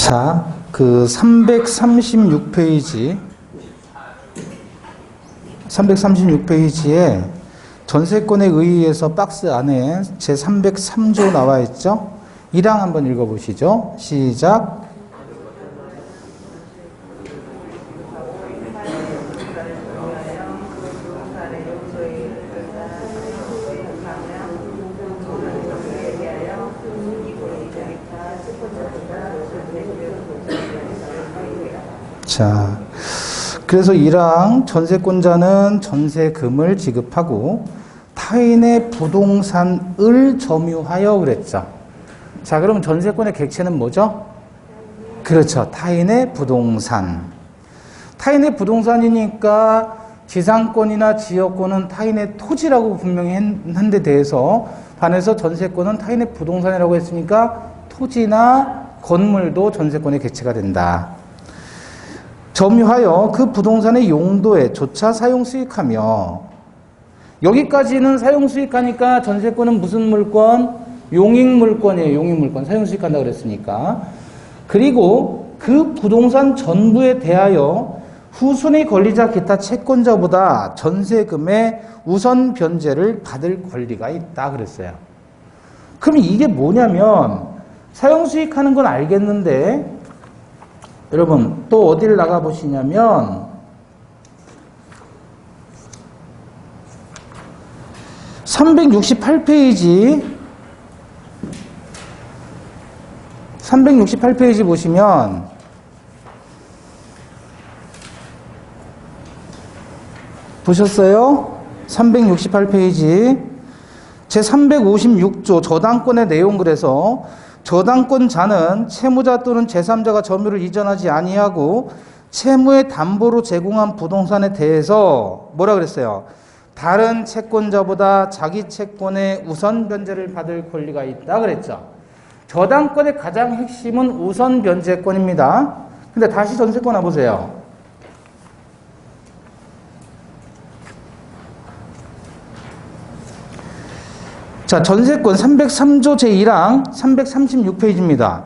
자, 그 336페이지에 전세권에 의해서 박스 안에 제303조 나와 있죠? 1항 한번 읽어보시죠. 시작. 자, 그래서 1항 전세권자는 전세금을 지급하고 타인의 부동산을 점유하여 그랬죠. 자, 그럼 전세권의 객체는 뭐죠? 그렇죠. 타인의 부동산. 타인의 부동산이니까 지상권이나 지역권은 타인의 토지라고 분명히 한 데 대해서 반해서 전세권은 타인의 부동산이라고 했으니까 토지나 건물도 전세권의 객체가 된다. 점유하여 그 부동산의 용도에 조차 사용 수익하며, 여기까지는 사용 수익하니까 전세권은 무슨 물권? 용익물권이에요. 용익물권. 사용 수익한다고 그랬으니까. 그리고 그 부동산 전부에 대하여 후순위 권리자 기타 채권자보다 전세금의 우선 변제를 받을 권리가 있다 그랬어요. 그럼 이게 뭐냐면, 사용 수익하는 건 알겠는데 여러분 또 어디를 나가보시냐면 368페이지 보시면 보셨어요? 368페이지 제356조 저당권의 내용. 그래서 저당권자는 채무자 또는 제3자가 점유를 이전하지 아니하고 채무의 담보로 제공한 부동산에 대해서 뭐라 그랬어요? 다른 채권자보다 자기 채권의 우선 변제를 받을 권리가 있다 그랬죠. 저당권의 가장 핵심은 우선 변제권입니다. 근데 다시 전세권 와보세요. 자, 전세권 303조 제1항 336페이지입니다.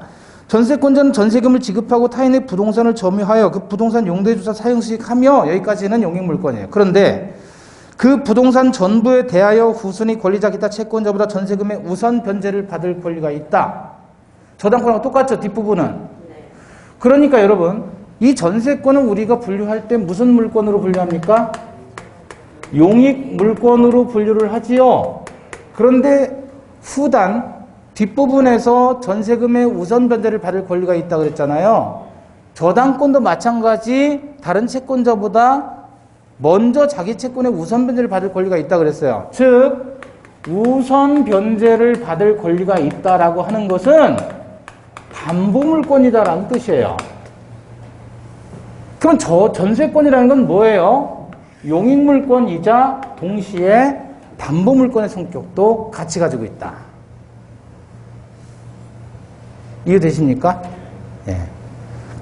전세권자는 전세금을 지급하고 타인의 부동산을 점유하여 그 부동산 용도에 조차 사용 수익하며, 여기까지는 용익물권이에요. 그런데 그 부동산 전부에 대하여 후순위 권리자 기타 채권자보다 전세금의 우선 변제를 받을 권리가 있다. 저당권하고 똑같죠, 뒷부분은. 그러니까 여러분, 이 전세권은 우리가 분류할 때 무슨 물권으로 분류합니까? 용익물권으로 분류를 하지요. 그런데 후단 뒷부분에서 전세금의 우선 변제를 받을 권리가 있다고 그랬잖아요. 저당권도 마찬가지 다른 채권자보다 먼저 자기 채권의 우선 변제를 받을 권리가 있다고 그랬어요. 즉 우선 변제를 받을 권리가 있다라고 하는 것은 담보물권이다라는 뜻이에요. 그럼 전세권이라는 건 뭐예요? 용익물권이자 동시에 담보물권의 성격도 같이 가지고 있다. 이해되십니까? 예.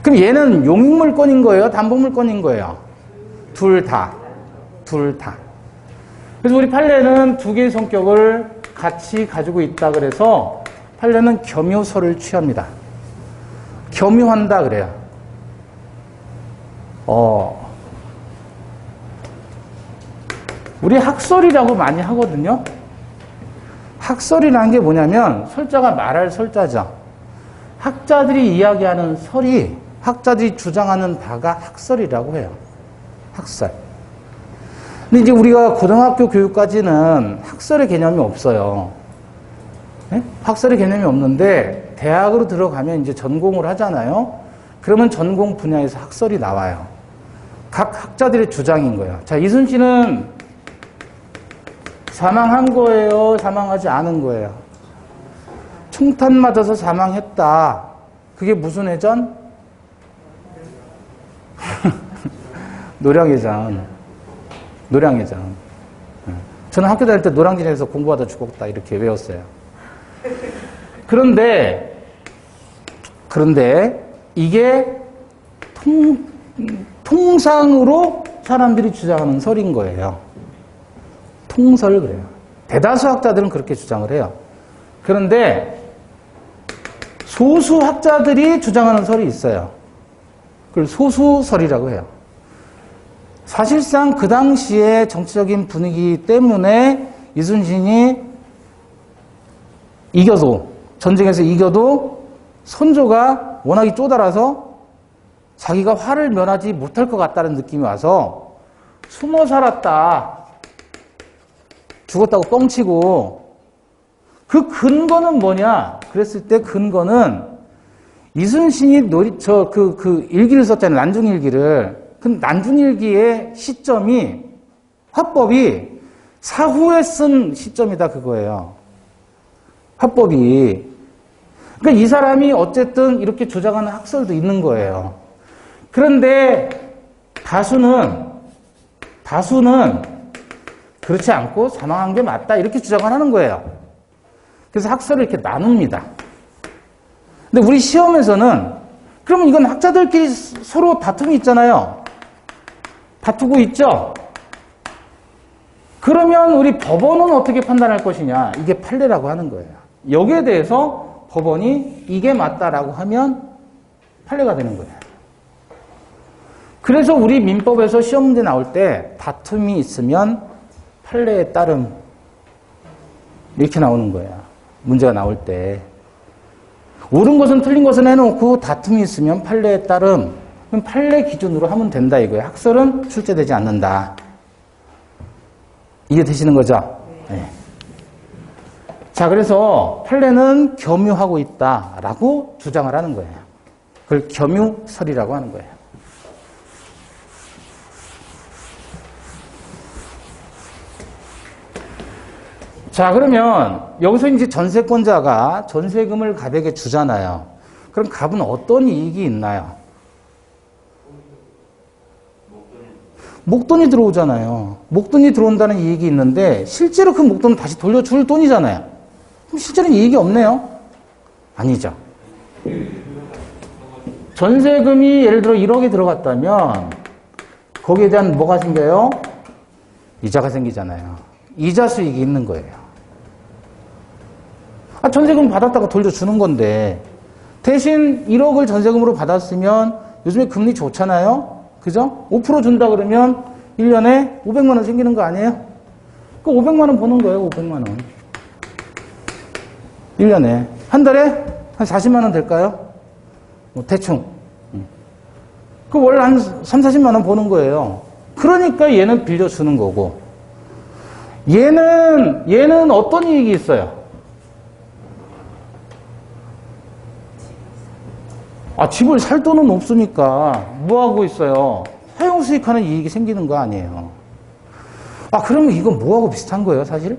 그럼 얘는 용익물권인 거예요? 담보물권인 거예요? 둘 다. 그래서 우리 판례는 두 개의 성격을 같이 가지고 있다 그래서 판례는 겸유설을 취합니다. 겸유한다 그래요. 우리 학설이라고 많이 하거든요. 학설이라는 게 뭐냐면 설자가 말할 설자죠. 학자들이 이야기하는 설이, 학자들이 주장하는 바가 학설이라고 해요. 학설. 근데 이제 우리가 고등학교 교육까지는 학설의 개념이 없어요. 네? 학설의 개념이 없는데 대학으로 들어가면 이제 전공을 하잖아요. 그러면 전공 분야에서 학설이 나와요. 각 학자들의 주장인 거예요. 자, 이순신은 사망한 거예요? 사망하지 않은 거예요? 총탄 맞아서 사망했다. 그게 무슨 회전? 노량해전. 저는 학교 다닐 때 노량진에서 공부하다 죽었다 이렇게 외웠어요. 그런데 이게 통상으로 사람들이 주장하는 설인 거예요. 통설 그래요. 대다수 학자들은 그렇게 주장을 해요. 그런데 소수 학자들이 주장하는 설이 있어요. 그걸 소수설이라고 해요. 사실상 그 당시의 정치적인 분위기 때문에 이순신이 이겨도, 전쟁에서 이겨도 선조가 워낙에 쪼달아서 자기가 화를 면하지 못할 것 같다는 느낌이 와서 숨어 살았다. 죽었다고 뻥치고. 그 근거는 뭐냐? 그랬을 때 근거는 이순신이 일기를 썼잖아요. 난중일기를. 그 난중일기의 시점이, 화법이 사후에 쓴 시점이다 그거예요. 화법이. 그러니까 이 사람이 어쨌든 이렇게 주장하는 학설도 있는 거예요. 그런데 다수는 그렇지 않고 사망한 게 맞다 이렇게 주장을 하는 거예요. 그래서 학설을 이렇게 나눕니다. 근데 우리 시험에서는 그러면 이건 학자들끼리 서로 다툼이 있잖아요. 다투고 있죠? 그러면 우리 법원은 어떻게 판단할 것이냐? 이게 판례라고 하는 거예요. 여기에 대해서 법원이 이게 맞다라고 하면 판례가 되는 거예요. 그래서 우리 민법에서 시험 문제 나올 때 다툼이 있으면 판례에 따름 이렇게 나오는 거예요. 문제가 나올 때. 옳은 것은 틀린 것은 해놓고 다툼이 있으면 판례에 따름, 그럼 판례 기준으로 하면 된다 이거예요. 학설은 출제되지 않는다. 이해되시는 거죠? 네. 자, 그래서 판례는 겸유하고 있다라고 주장을 하는 거예요. 그걸 겸유설이라고 하는 거예요. 자, 그러면 여기서 이제 전세권자가 전세금을 갑에게 주잖아요. 그럼 갑은 어떤 이익이 있나요? 목돈이 들어오잖아요. 목돈이 들어온다는 이익이 있는데 실제로 그 목돈은 다시 돌려줄 돈이잖아요. 그럼 실제로는 이익이 없네요? 아니죠. 전세금이 예를 들어 1억이 들어갔다면 거기에 대한 뭐가 생겨요? 이자가 생기잖아요. 이자 수익이 있는 거예요. 전세금 받았다가 돌려주는 건데 대신 1억을 전세금으로 받았으면 요즘에 금리 좋잖아요. 그죠? 5% 준다 그러면 1년에 500만 원 생기는 거 아니에요? 그 500만 원 버는 거예요. 500만 원. 1년에. 한 달에 한 40만 원 될까요? 대충. 그 월 한 3, 40만 원 버는 거예요. 그러니까 얘는 빌려주는 거고. 얘는 어떤 이익이 있어요? 집을 살 돈은 없으니까 뭐 하고 있어요? 사용 수익하는 이익이 생기는 거 아니에요. 그러면 이건 뭐하고 비슷한 거예요, 사실?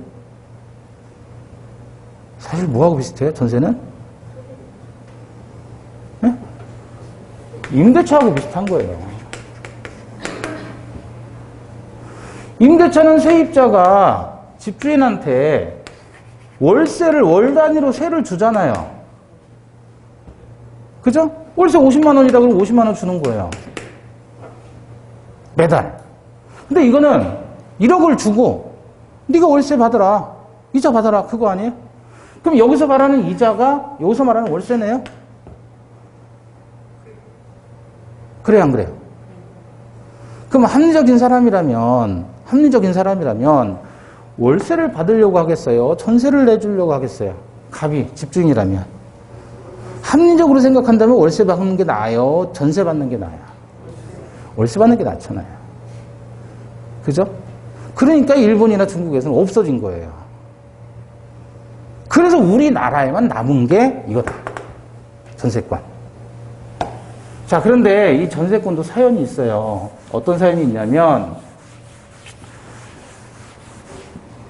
사실 뭐하고 비슷해요, 전세는? 네? 임대차하고 비슷한 거예요. 임대차는 세입자가 집주인한테 월세를 월 단위로 세를 주잖아요. 그죠? 월세 50만 원이다 그러면 50만 원 주는 거예요. 매달. 근데 이거는 1억을 주고 네가 월세 받으라. 이자 받아라. 그거 아니에요? 그럼 여기서 말하는 이자가 여기서 말하는 월세네요? 그래요, 안 그래요? 그럼 합리적인 사람이라면 월세를 받으려고 하겠어요? 전세를 내주려고 하겠어요? 갑이 집주인이라면. 합리적으로 생각한다면 월세 받는 게 나아요? 전세 받는 게 나아요? 월세 받는 게 낫잖아요. 그죠? 그러니까 일본이나 중국에서는 없어진 거예요. 그래서 우리나라에만 남은 게 이거다. 전세권. 자, 그런데 이 전세권도 사연이 있어요. 어떤 사연이 있냐면,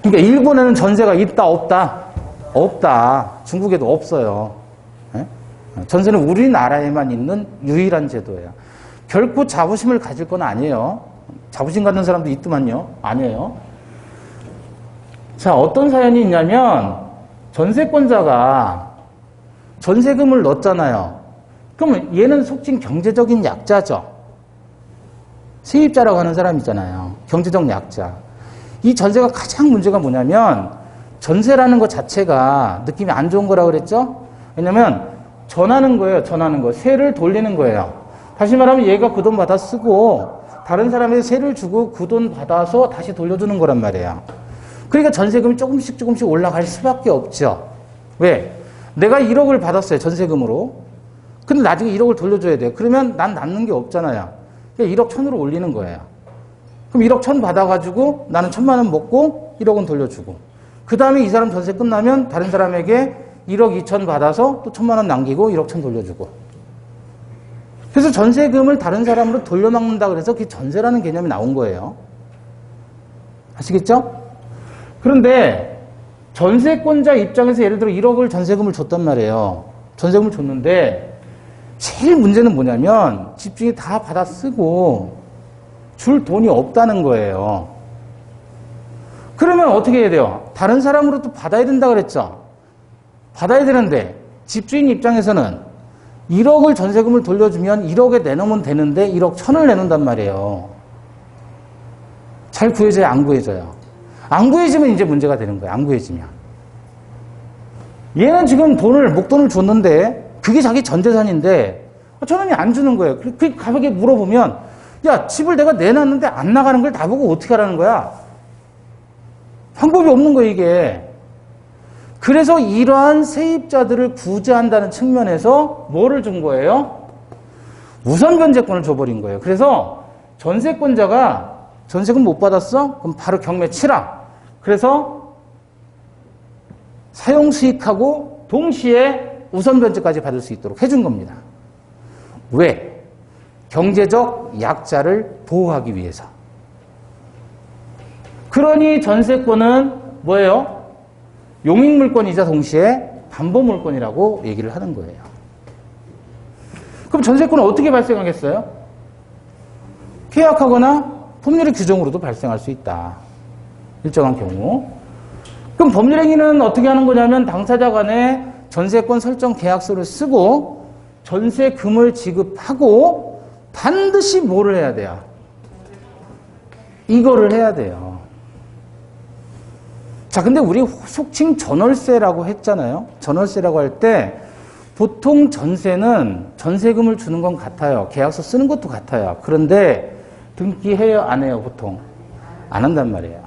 그러니까 일본에는 전세가 있다, 없다? 없다. 중국에도 없어요. 네? 전세는 우리나라에만 있는 유일한 제도예요. 결코 자부심을 가질 건 아니에요. 자부심 갖는 사람도 있더만요. 아니에요. 자, 어떤 사연이 있냐면 전세권자가 전세금을 넣었잖아요. 그러면 얘는 속칭 경제적인 약자죠. 세입자라고 하는 사람 있잖아요. 경제적 약자. 이 전세가 가장 문제가 뭐냐면 전세라는 것 자체가 느낌이 안 좋은 거라고 그랬죠? 왜냐면 전하는 거예요. 전하는 거. 세를 돌리는 거예요. 다시 말하면 얘가 그 돈 받아 쓰고 다른 사람에게 세를 주고 그 돈 받아서 다시 돌려주는 거란 말이에요. 그러니까 전세금이 조금씩 올라갈 수밖에 없죠. 왜? 내가 1억을 받았어요. 전세금으로. 근데 나중에 1억을 돌려줘야 돼요. 그러면 난 남는 게 없잖아요. 그러니까 1억 1,000으로 올리는 거예요. 그럼 1억 1,000 받아가지고 나는 1,000만 원 먹고 1억은 돌려주고 그 다음에 이 사람 전세 끝나면 다른 사람에게 1억 2천 받아서 또 1,000만 원 남기고 1억 1,000 돌려주고 그래서 전세금을 다른 사람으로 돌려막는다 그래서 그게 전세라는 개념이 나온 거예요. 아시겠죠? 그런데 전세권자 입장에서 예를 들어 1억을 전세금을 줬단 말이에요. 전세금을 줬는데 제일 문제는 뭐냐면 집주인이 다 받아 쓰고 줄 돈이 없다는 거예요. 그러면 어떻게 해야 돼요? 다른 사람으로 또 받아야 된다 그랬죠? 받아야 되는데 집주인 입장에서는 1억을 전세금을 돌려주면 1억에 내놓으면 되는데 1억 1,000을 내놓는단 말이에요. 잘 구해져요? 안 구해져요? 안 구해지면 이제 문제가 되는 거예요. 안 구해지면. 얘는 지금 목돈을 줬는데 그게 자기 전 재산인데 저놈이 안 주는 거예요. 그 가볍게 물어보면 야, 집을 내가 내놨는데 안 나가는 걸 다 보고 어떻게 하라는 거야? 방법이 없는 거예요, 이게. 그래서 이러한 세입자들을 구제한다는 측면에서 뭐를 준 거예요? 우선 변제권을 줘버린 거예요. 그래서 전세권자가 전세금 못 받았어? 그럼 바로 경매 치라. 그래서 사용수익하고 동시에 우선 변제까지 받을 수 있도록 해준 겁니다. 왜? 경제적 약자를 보호하기 위해서. 그러니 전세권은 뭐예요? 용익물권이자 동시에 담보물권이라고 얘기를 하는 거예요. 그럼 전세권은 어떻게 발생하겠어요? 계약하거나 법률의 규정으로도 발생할 수 있다. 일정한 경우. 그럼 법률행위는 어떻게 하는 거냐면 당사자 간에 전세권 설정 계약서를 쓰고 전세금을 지급하고 반드시 뭐를 해야 돼요? 이거를 해야 돼요. 자, 근데 우리 속칭 전월세라고 했잖아요. 전월세라고 할 때 보통 전세는 전세금을 주는 건 같아요. 계약서 쓰는 것도 같아요. 그런데 등기해요? 안 해요? 보통 안 한단 말이에요.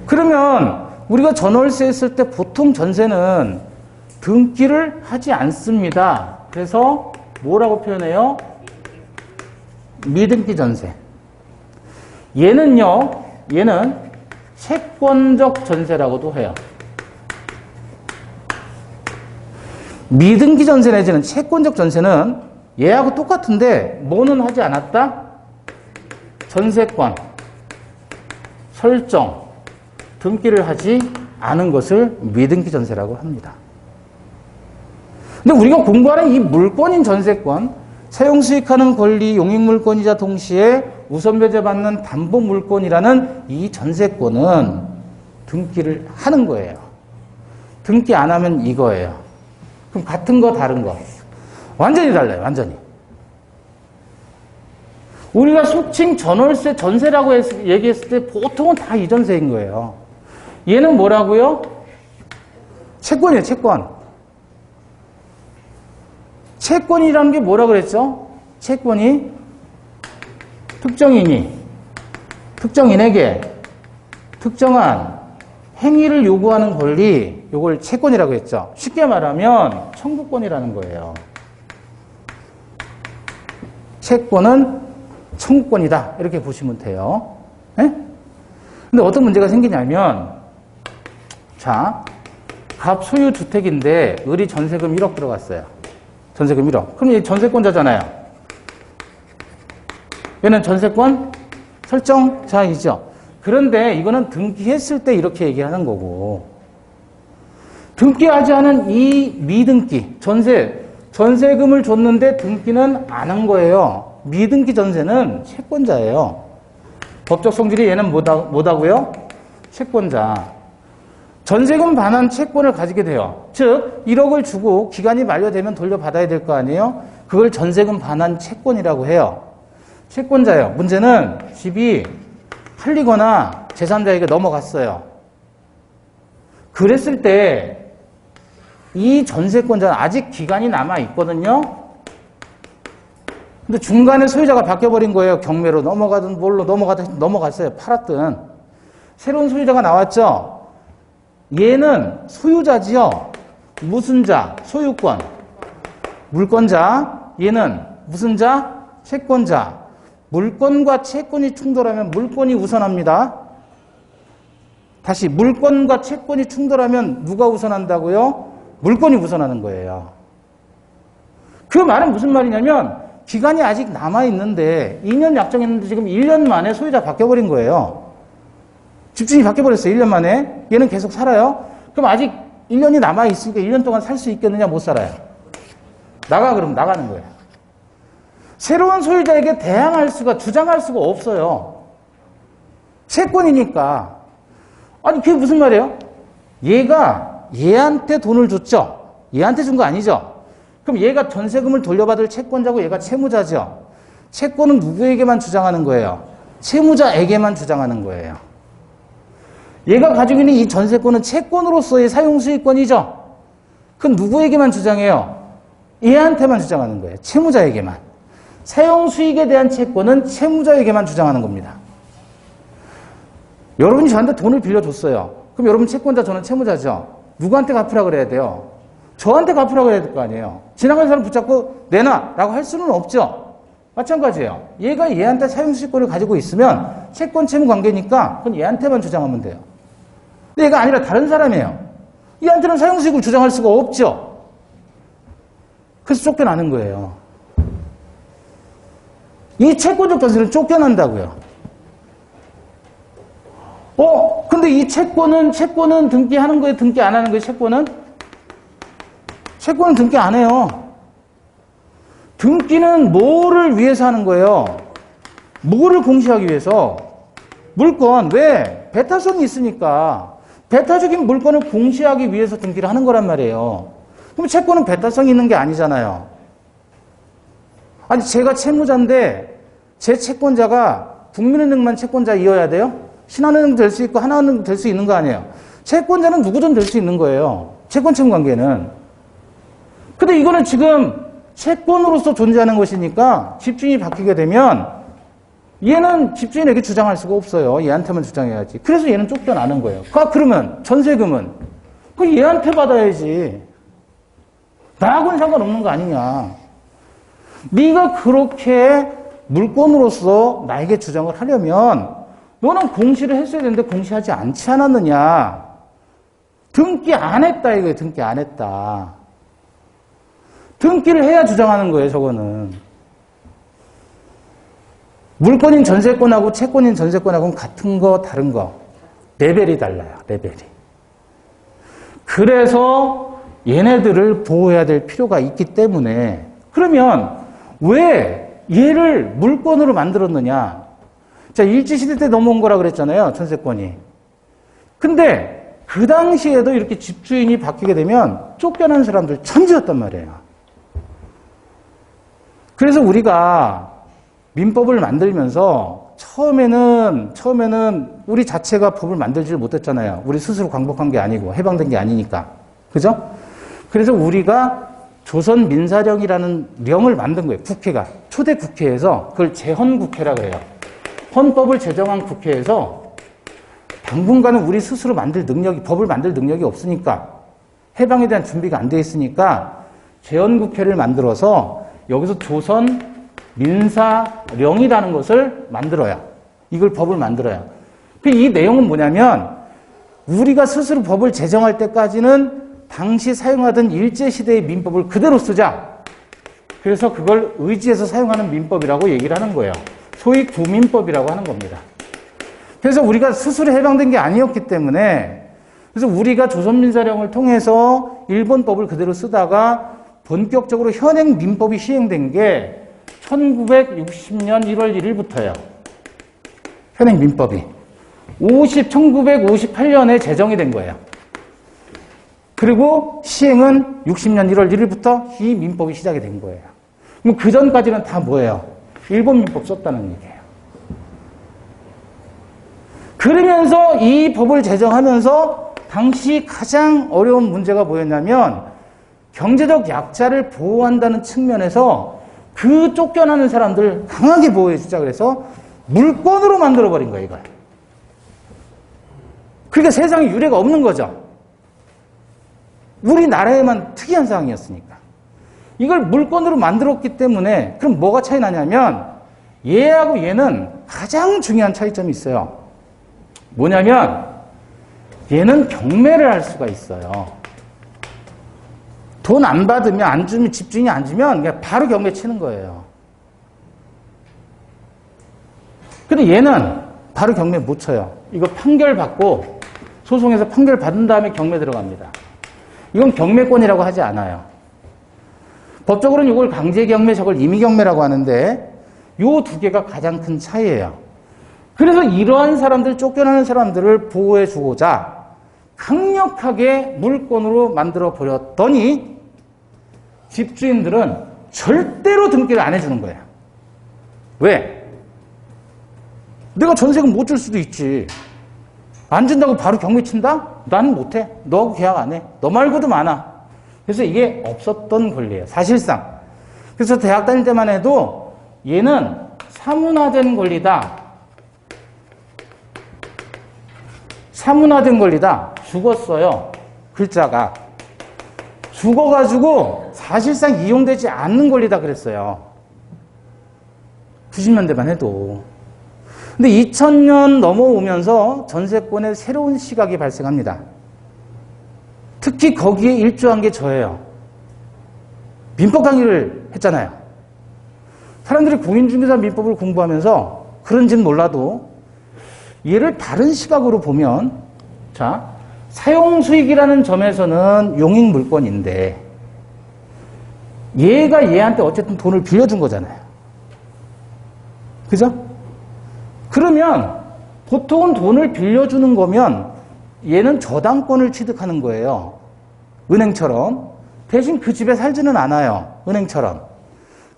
그러면 우리가 전월세 했을 때 보통 전세는 등기를 하지 않습니다. 그래서 뭐라고 표현해요? 미등기 전세. 얘는 채권적 전세라고도 해요. 미등기 전세 내지는 채권적 전세는 얘하고 똑같은데 뭐는 하지 않았다? 전세권, 설정, 등기를 하지 않은 것을 미등기 전세라고 합니다. 근데 우리가 공부하는 이 물권인 전세권, 사용수익하는 권리, 용익물권이자 동시에 우선변제받는 담보물권이라는 이 전세권은 등기를 하는 거예요. 등기 안 하면 이거예요. 그럼 같은 거 다른 거? 완전히 달라요. 완전히. 우리가 속칭 전월세, 전세라고 얘기했을 때 보통은 다 이전세인 거예요. 얘는 뭐라고요? 채권이에요. 채권. 채권이라는 게 뭐라 그랬죠? 채권이 특정인에게 특정한 행위를 요구하는 권리, 요걸 채권이라고 했죠. 쉽게 말하면 청구권이라는 거예요. 채권은 청구권이다. 이렇게 보시면 돼요. 네? 근데 어떤 문제가 생기냐면, 자, 갑 소유 주택인데 을이 전세금 1억 들어갔어요. 전세금 1억. 그럼 얘 전세권자잖아요. 얘는 전세권 설정자이죠. 그런데 이거는 등기했을 때 이렇게 얘기하는 거고, 등기하지 않은 이 미등기, 전세금을 줬는데 등기는 안 한 거예요. 미등기 전세는 채권자예요. 법적 성질이 얘는 뭐다고요? 채권자. 전세금 반환 채권을 가지게 돼요. 즉 1억을 주고 기간이 만료되면 돌려받아야 될 거 아니에요? 그걸 전세금 반환 채권이라고 해요. 채권자예요. 문제는 집이 팔리거나 제3자에게 넘어갔어요. 그랬을 때 이 전세권자는 아직 기간이 남아 있거든요. 근데 중간에 소유자가 바뀌어버린 거예요. 경매로 넘어가든 뭘로 넘어갔어요. 팔았든. 새로운 소유자가 나왔죠. 얘는 소유자지요. 무슨 자? 소유권. 물권자. 얘는 무슨 자? 채권자. 물권과 채권이 충돌하면 물권이 우선합니다. 다시 물권과 채권이 충돌하면 누가 우선한다고요? 물권이 우선하는 거예요. 그 말은 무슨 말이냐면 기간이 아직 남아있는데 2년 약정했는데 지금 1년 만에 소유자 바뀌어버린 거예요. 집주인이 바뀌어버렸어요. 1년 만에. 얘는 계속 살아요. 그럼 아직 1년이 남아있으니까 1년 동안 살 수 있겠느냐? 못 살아요. 그럼 나가는 거예요. 새로운 소유자에게 주장할 수가 없어요. 채권이니까. 아니, 그게 무슨 말이에요? 얘가 얘한테 돈을 줬죠? 얘한테 준 거 아니죠? 그럼 얘가 전세금을 돌려받을 채권자고 얘가 채무자죠? 채권은 누구에게만 주장하는 거예요? 채무자에게만 주장하는 거예요. 얘가 가지고 있는 이 전세권은 채권으로서의 사용수익권이죠? 그건 누구에게만 주장해요? 얘한테만 주장하는 거예요. 채무자에게만. 사용수익에 대한 채권은 채무자에게만 주장하는 겁니다. 여러분이 저한테 돈을 빌려줬어요. 그럼 여러분 채권자, 저는 채무자죠. 누구한테 갚으라 그래야 돼요? 저한테 갚으라 그래야 될 거 아니에요. 지나가는 사람 붙잡고 내놔라고 할 수는 없죠. 마찬가지예요. 얘가 얘한테 사용수익권을 가지고 있으면 채권 채무 관계니까 그건 얘한테만 주장하면 돼요. 근데 얘가 아니라 다른 사람이에요. 얘한테는 사용수익을 주장할 수가 없죠. 그래서 쫓겨나는 거예요. 이 채권적 전세는 쫓겨난다고요. 근데 이 채권은 등기하는 거예요? 등기 안 하는 거예요? 채권은 등기 안 해요. 등기는 뭐를 위해서 하는 거예요? 뭐를 공시하기 위해서? 물권. 왜? 배타성이 있으니까. 배타적인 물권을 공시하기 위해서 등기를 하는 거란 말이에요. 그럼 채권은 배타성이 있는 게 아니잖아요. 아니, 제가 채무자인데 제 채권자가 국민은행만 채권자이어야 돼요? 신한은행 될 수 있고 하나은행 될 수 있는 거 아니에요? 채권자는 누구든 될 수 있는 거예요. 채권 채무 관계는. 근데 이거는 지금 채권으로서 존재하는 것이니까 집주인이 바뀌게 되면 얘는 집주인에게 주장할 수가 없어요. 얘한테만 주장해야지. 그래서 얘는 쫓겨나는 거예요. 그러면 전세금은 얘한테 받아야지. 나하고는 상관없는 거 아니냐. 네가 그렇게 물권으로서 나에게 주장을 하려면 너는 공시를 했어야 되는데 공시하지 않지 않았느냐. 등기 안 했다 이거예요. 등기 안 했다. 등기를 해야 주장하는 거예요. 저거는. 물권인 전세권하고 채권인 전세권하고는 같은 거 다른 거. 레벨이 달라요. 레벨이. 그래서 얘네들을 보호해야 될 필요가 있기 때문에 그러면 왜 얘를 물권으로 만들었느냐. 자, 일제시대 때 넘어온 거라 그랬잖아요. 전세권이. 근데 그 당시에도 이렇게 집주인이 바뀌게 되면 쫓겨난 사람들 천지였단 말이에요. 그래서 우리가 민법을 만들면서 처음에는 우리 자체가 법을 만들지를 못했잖아요. 우리 스스로 광복한 게 아니고 해방된 게 아니니까. 그죠? 그래서 우리가 조선민사령이라는 령을 만든 거예요. 국회가. 초대 국회에서 그걸 제헌국회라 그래요. 헌법을 제정한 국회에서 당분간은 우리 스스로 법을 만들 능력이 없으니까 해방에 대한 준비가 안 돼 있으니까 제헌국회를 만들어서 여기서 조선민사령이라는 것을 만들어야 이걸 법을 만들어야 이 내용은 뭐냐면 우리가 스스로 법을 제정할 때까지는 당시 사용하던 일제시대의 민법을 그대로 쓰자. 그래서 그걸 의지해서 사용하는 민법이라고 얘기를 하는 거예요. 소위 구민법이라고 하는 겁니다. 그래서 우리가 스스로 해방된 게 아니었기 때문에 그래서 우리가 조선민사령을 통해서 일본법을 그대로 쓰다가 본격적으로 현행 민법이 시행된 게 1960년 1월 1일부터예요. 현행 민법이. 1958년에 제정이 된 거예요. 그리고 시행은 60년 1월 1일부터 이 민법이 시작이 된 거예요. 그럼 그 전까지는 다 뭐예요? 일본 민법 썼다는 얘기예요. 그러면서 이 법을 제정하면서 당시 가장 어려운 문제가 뭐였냐면 경제적 약자를 보호한다는 측면에서 그 쫓겨나는 사람들 강하게 보호해주자 그래서 물권으로 만들어버린 거예요, 이걸. 그러니까 세상에 유례가 없는 거죠. 우리나라에만 특이한 상황이었으니까. 이걸 물권으로 만들었기 때문에 그럼 뭐가 차이 나냐면 얘하고 얘는 가장 중요한 차이점이 있어요. 뭐냐면 얘는 경매를 할 수가 있어요. 돈 안 받으면 안 주면 집주인이 안 주면 그냥 바로 경매 치는 거예요. 근데 얘는 바로 경매 못 쳐요. 이거 판결 받고 소송에서 판결 받은 다음에 경매 들어갑니다. 이건 경매권이라고 하지 않아요. 법적으로는 이걸 강제경매, 저걸 임의경매라고 하는데 요 두 개가 가장 큰 차이예요. 그래서 이러한 사람들, 쫓겨나는 사람들을 보호해주고자 강력하게 물권으로 만들어버렸더니 집주인들은 절대로 등기를 안 해주는 거예요. 왜? 내가 전세금 못 줄 수도 있지. 안 준다고 바로 경매 친다? 나는 못해. 너하고 계약 안 해. 너 말고도 많아. 그래서 이게 없었던 권리예요. 사실상. 그래서 대학 다닐 때만 해도 얘는 사문화된 권리다. 사문화된 권리다. 죽었어요. 글자가. 죽어가지고 사실상 이용되지 않는 권리다 그랬어요. 90년대만 해도. 근데 2000년 넘어오면서 전세권에 새로운 시각이 발생합니다. 특히 거기에 일조한 게 저예요. 민법 강의를 했잖아요. 사람들이 공인중개사 민법을 공부하면서 그런지는 몰라도 얘를 다른 시각으로 보면 자, 사용수익이라는 점에서는 용익물권인데 얘가 얘한테 어쨌든 돈을 빌려준 거잖아요. 그죠? 그러면 보통은 돈을 빌려주는 거면 얘는 저당권을 취득하는 거예요. 은행처럼. 대신 그 집에 살지는 않아요. 은행처럼.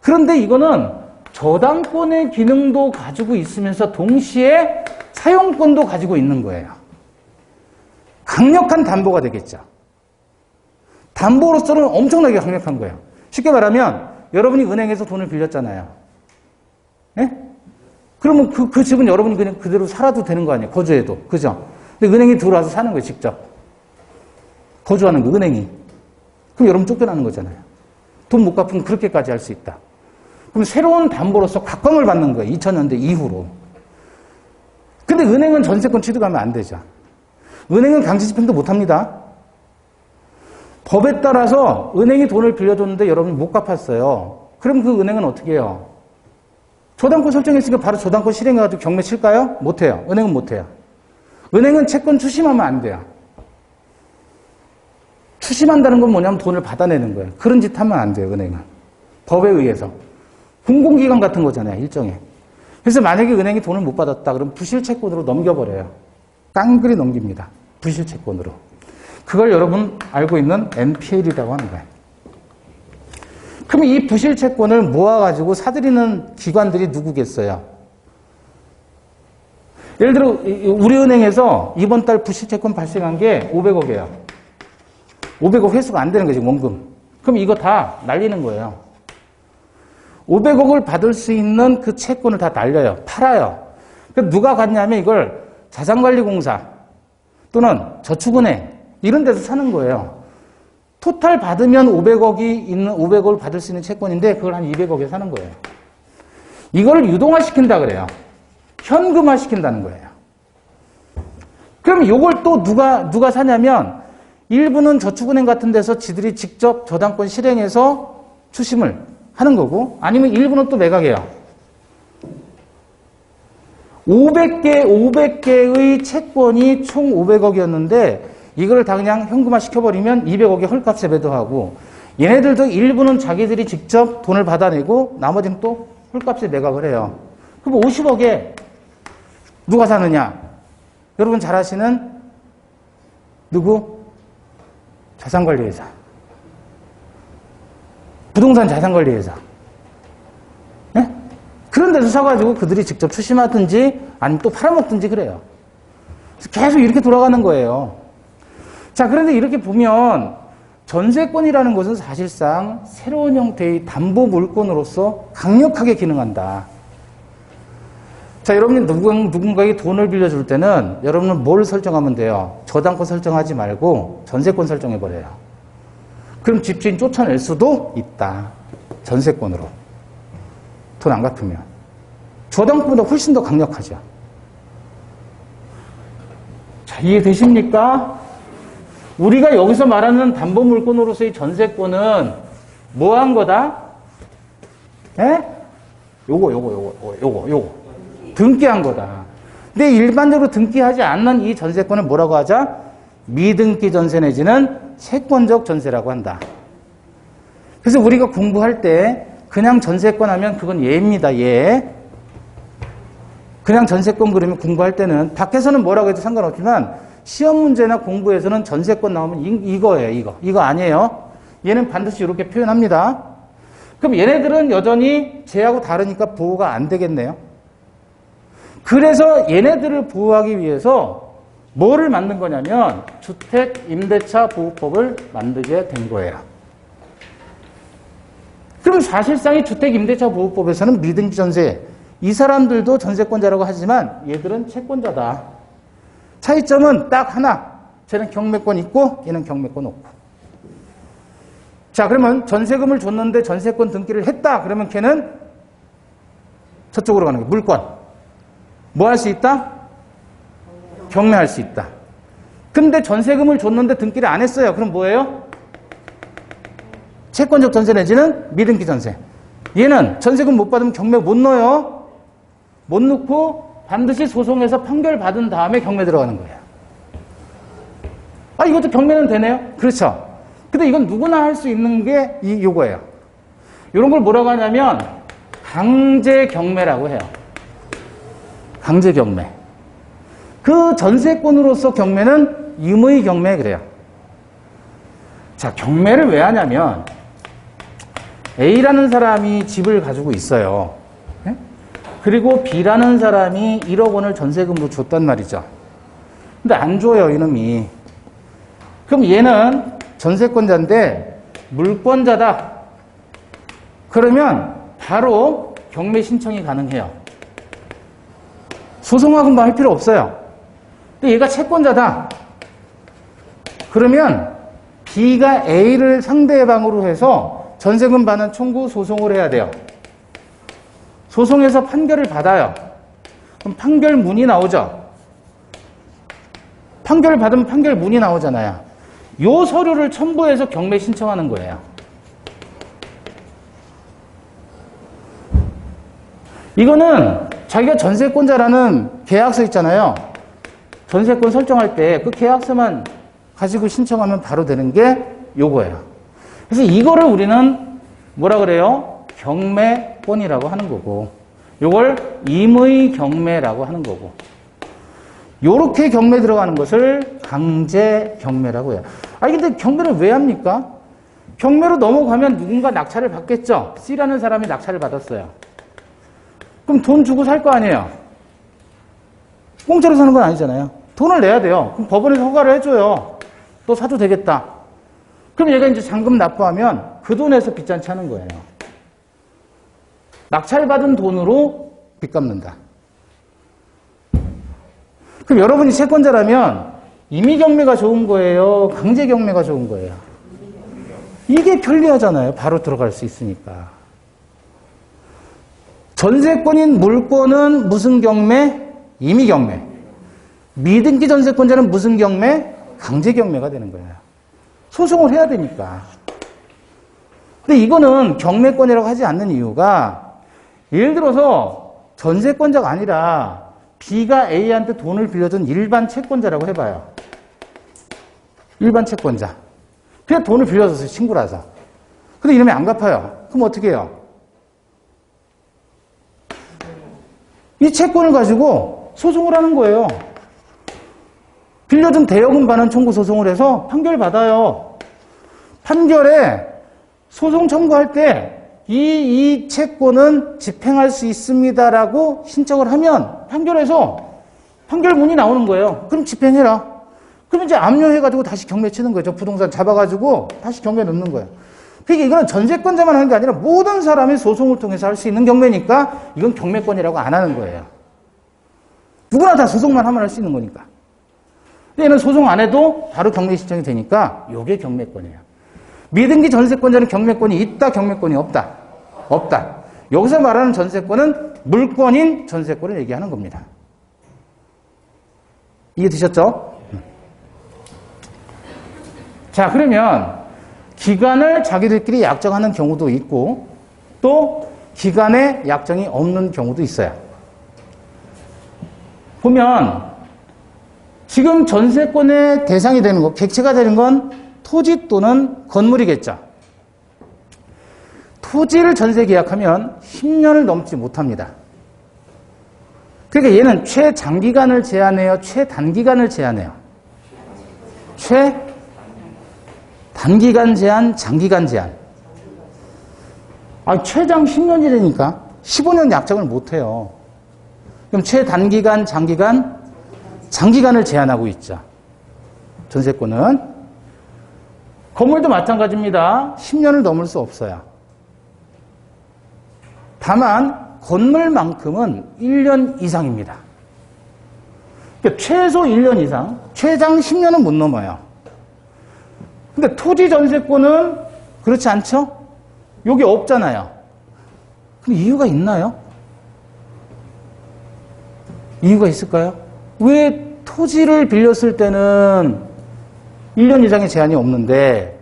그런데 이거는 저당권의 기능도 가지고 있으면서 동시에 사용권도 가지고 있는 거예요. 강력한 담보가 되겠죠. 담보로서는 엄청나게 강력한 거예요. 쉽게 말하면 여러분이 은행에서 돈을 빌렸잖아요. 네? 그러면 그 집은 여러분이 그냥 그대로 살아도 되는 거 아니에요. 거주해도. 그죠? 근데 은행이 들어와서 사는 거예요. 직접. 거주하는 거, 은행이. 그럼 여러분 쫓겨나는 거잖아요. 돈 못 갚으면 그렇게까지 할 수 있다. 그럼 새로운 담보로서 각광을 받는 거예요. 2000년대 이후로. 근데 은행은 전세권 취득하면 안 되죠. 은행은 강제집행도 못 합니다. 법에 따라서 은행이 돈을 빌려줬는데 여러분이 못 갚았어요. 그럼 그 은행은 어떻게 해요? 저당권 설정했으니까 바로 저당권 실행해가지고 경매 칠까요? 못 해요. 은행은 못 해요. 은행은 채권 추심하면 안 돼요. 추심한다는 건 뭐냐면 돈을 받아내는 거예요. 그런 짓 하면 안 돼요, 은행은. 법에 의해서. 공공기관 같은 거잖아요, 일종의. 그래서 만약에 은행이 돈을 못 받았다, 그러면 부실채권으로 넘겨버려요. 깡그리 넘깁니다. 부실채권으로. 그걸 여러분 알고 있는 NPL이라고 하는 거예요. 그럼 이 부실채권을 모아가지고 사들이는 기관들이 누구겠어요? 예를 들어 우리은행에서 이번 달 부실채권 발생한 게 500억이에요. 500억 회수가 안 되는 거지, 원금. 그럼 이거 다 날리는 거예요. 500억을 받을 수 있는 그 채권을 다 날려요. 팔아요. 그럼 누가 갔냐면 이걸 자산관리공사 또는 저축은행 이런 데서 사는 거예요. 토탈 받으면 500억이 있는 500억을 받을 수 있는 채권인데 그걸 한 200억에 사는 거예요. 이걸 유동화시킨다 그래요. 현금화시킨다는 거예요. 그럼 이걸 또 누가 사냐면 일부는 저축은행 같은 데서 지들이 직접 저당권 실행해서 추심을 하는 거고 아니면 일부는 또 매각해요. 500개의 채권이 총 500억이었는데 이걸 다 그냥 현금화 시켜버리면 200억의 헐값에 매도하고 얘네들도 일부는 자기들이 직접 돈을 받아내고 나머지는 또 헐값에 매각을 해요. 그럼 50억에 누가 사느냐? 여러분 잘 아시는 누구? 자산관리회사. 부동산 자산관리회사. 네? 그런 데서 사가지고 그들이 직접 추심하든지 아니면 또 팔아먹든지 그래요. 계속 이렇게 돌아가는 거예요. 자, 그런데 이렇게 보면 전세권이라는 것은 사실상 새로운 형태의 담보 물건으로서 강력하게 기능한다. 자, 여러분이 누군가에게 돈을 빌려줄 때는 여러분은 뭘 설정하면 돼요? 저당권 설정하지 말고 전세권 설정해버려요. 그럼 집주인 쫓아낼 수도 있다. 전세권으로. 돈 안 갚으면. 저당권보다 훨씬 더 강력하죠. 자, 이해되십니까? 우리가 여기서 말하는 담보물건으로서의 전세권은 뭐 한 거다? 예? 요거. 등기한 거다. 근데 일반적으로 등기하지 않는 이 전세권을 뭐라고 하자? 미등기 전세 내지는 채권적 전세라고 한다. 그래서 우리가 공부할 때 그냥 전세권 하면 그건 예입니다. 예. 그냥 전세권 그러면 공부할 때는 밖에서는 뭐라고 해도 상관없지만 시험 문제나 공부에서는 전세권 나오면 이거예요. 이거 아니에요. 얘는 반드시 이렇게 표현합니다. 그럼 얘네들은 여전히 쟤하고 다르니까 보호가 안 되겠네요. 그래서 얘네들을 보호하기 위해서 뭐를 만든 거냐면 주택임대차 보호법을 만들게 된 거예요. 그럼 사실상 이 주택임대차 보호법에서는 미등기 전세, 이 사람들도 전세권자라고 하지만 얘들은 채권자다. 차이점은 딱 하나. 쟤는 경매권 있고 얘는 경매권 없고. 자, 그러면 전세금을 줬는데 전세권 등기를 했다. 그러면 걔는 저쪽으로 가는 거예요. 물권. 뭐 할 수 있다? 경매할 수 있다. 근데 전세금을 줬는데 등기를 안 했어요. 그럼 뭐예요? 채권적 전세 내지는 미등기 전세. 얘는 전세금 못 받으면 경매 못 넣어요. 못 넣고 반드시 소송해서 판결 받은 다음에 경매 들어가는 거예요. 아, 이것도 경매는 되네요? 그렇죠. 근데 이건 누구나 할 수 있는 게 요거예요. 이런 걸 뭐라고 하냐면 강제 경매라고 해요. 강제 경매. 그 전세권으로서 경매는 임의 경매 그래요. 자, 경매를 왜 하냐면 A라는 사람이 집을 가지고 있어요. 네? 그리고 B라는 사람이 1억 원을 전세금으로 줬단 말이죠. 근데 안 줘요, 이놈이. 그럼 얘는 전세권자인데 물권자다. 그러면 바로 경매 신청이 가능해요. 소송하고 뭐 할 필요 없어요. 근데 얘가 채권자다. 그러면 B가 A를 상대방으로 해서 전세금 반환 청구 소송을 해야 돼요. 소송에서 판결을 받아요. 그럼 판결문이 나오죠. 판결을 받으면 판결문이 나오잖아요. 요 서류를 첨부해서 경매 신청하는 거예요. 이거는 자기가 전세권자라는 계약서 있잖아요. 전세권 설정할 때 그 계약서만 가지고 신청하면 바로 되는 게 요거예요. 그래서 이거를 우리는 뭐라 그래요? 경매권이라고 하는 거고, 요걸 임의 경매라고 하는 거고, 요렇게 경매 들어가는 것을 강제 경매라고 해요. 아니, 근데 경매를 왜 합니까? 경매로 넘어가면 누군가 낙찰을 받겠죠? C라는 사람이 낙찰을 받았어요. 그럼 돈 주고 살 거 아니에요? 공짜로 사는 건 아니잖아요. 돈을 내야 돼요. 그럼 법원에서 허가를 해줘요. 또 사도 되겠다. 그럼 얘가 이제 잔금 납부하면 그 돈에서 빚잔치 하는 거예요. 낙찰받은 돈으로 빚 갚는다. 그럼 여러분이 채권자라면 임의경매가 좋은 거예요? 강제경매가 좋은 거예요? 이게 편리하잖아요. 바로 들어갈 수 있으니까. 전세권인 물권은 무슨 경매? 임의경매. 미등기 전세권자는 무슨 경매? 강제경매가 되는 거예요. 소송을 해야 되니까. 근데 이거는 경매권이라고 하지 않는 이유가, 예를 들어서 전세권자가 아니라 B가 A한테 돈을 빌려준 일반 채권자라고 해봐요. 일반 채권자. 그냥 돈을 빌려줬어요, 친구라서. 근데 이놈이 안 갚아요. 그럼 어떻게 해요? 이 채권을 가지고 소송을 하는 거예요. 빌려준 대여금 반환 청구 소송을 해서 판결 받아요. 판결에 소송 청구할 때 이 채권은 집행할 수 있습니다라고 신청을 하면 판결에서 판결문이 나오는 거예요. 그럼 집행해라. 그럼 이제 압류해가지고 다시 경매 치는 거예요. 저 부동산 잡아가지고 다시 경매 넣는 거예요. 그러니까 이거는 전세권자만 하는 게 아니라 모든 사람이 소송을 통해서 할 수 있는 경매니까 이건 경매권이라고 안 하는 거예요. 누구나 다 소송만 하면 할 수 있는 거니까. 얘는 소송 안 해도 바로 경매 신청이 되니까 이게 경매권이에요. 미등기 전세권자는 경매권이 있다, 경매권이 없다. 없다. 여기서 말하는 전세권은 물권인 전세권을 얘기하는 겁니다. 이해되셨죠? 자, 그러면 기간을 자기들끼리 약정하는 경우도 있고 또 기간에 약정이 없는 경우도 있어요. 보면 지금 전세권의 대상이 되는 거, 객체가 되는 건 토지 또는 건물이겠죠. 토지를 전세 계약하면 10년을 넘지 못합니다. 그러니까 얘는 최장기간을 제한해요, 최단기간을 제한해요. 최단기간 제한, 장기간 제한. 최장 10년이라니까 15년 약정을 못해요. 그럼 최단기간, 장기간, 장기간을 제한하고 있죠. 전세권은. 건물도 마찬가지입니다. 10년을 넘을 수 없어요. 다만 건물만큼은 1년 이상입니다. 그러니까 최소 1년 이상, 최장 10년은 못 넘어요. 근데 토지 전세권은 그렇지 않죠? 여기 없잖아요. 그럼 이유가 있나요? 이유가 있을까요? 왜 토지를 빌렸을 때는 1년 이상의 제한이 없는데,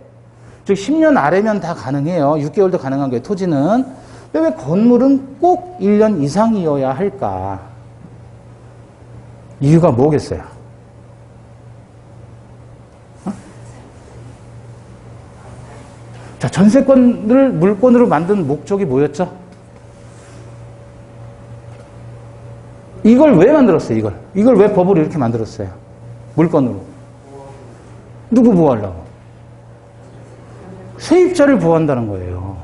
즉 10년 아래면 다 가능해요. 6개월도 가능한 거예요, 토지는. 근데 왜 건물은 꼭 1년 이상이어야 할까? 이유가 뭐겠어요? 자, 전세권을 물권으로 만든 목적이 뭐였죠? 이걸 왜 만들었어요, 이걸? 이걸 왜 법으로 이렇게 만들었어요? 물권으로. 누구 보호하려고? 세입자를 보호한다는 거예요.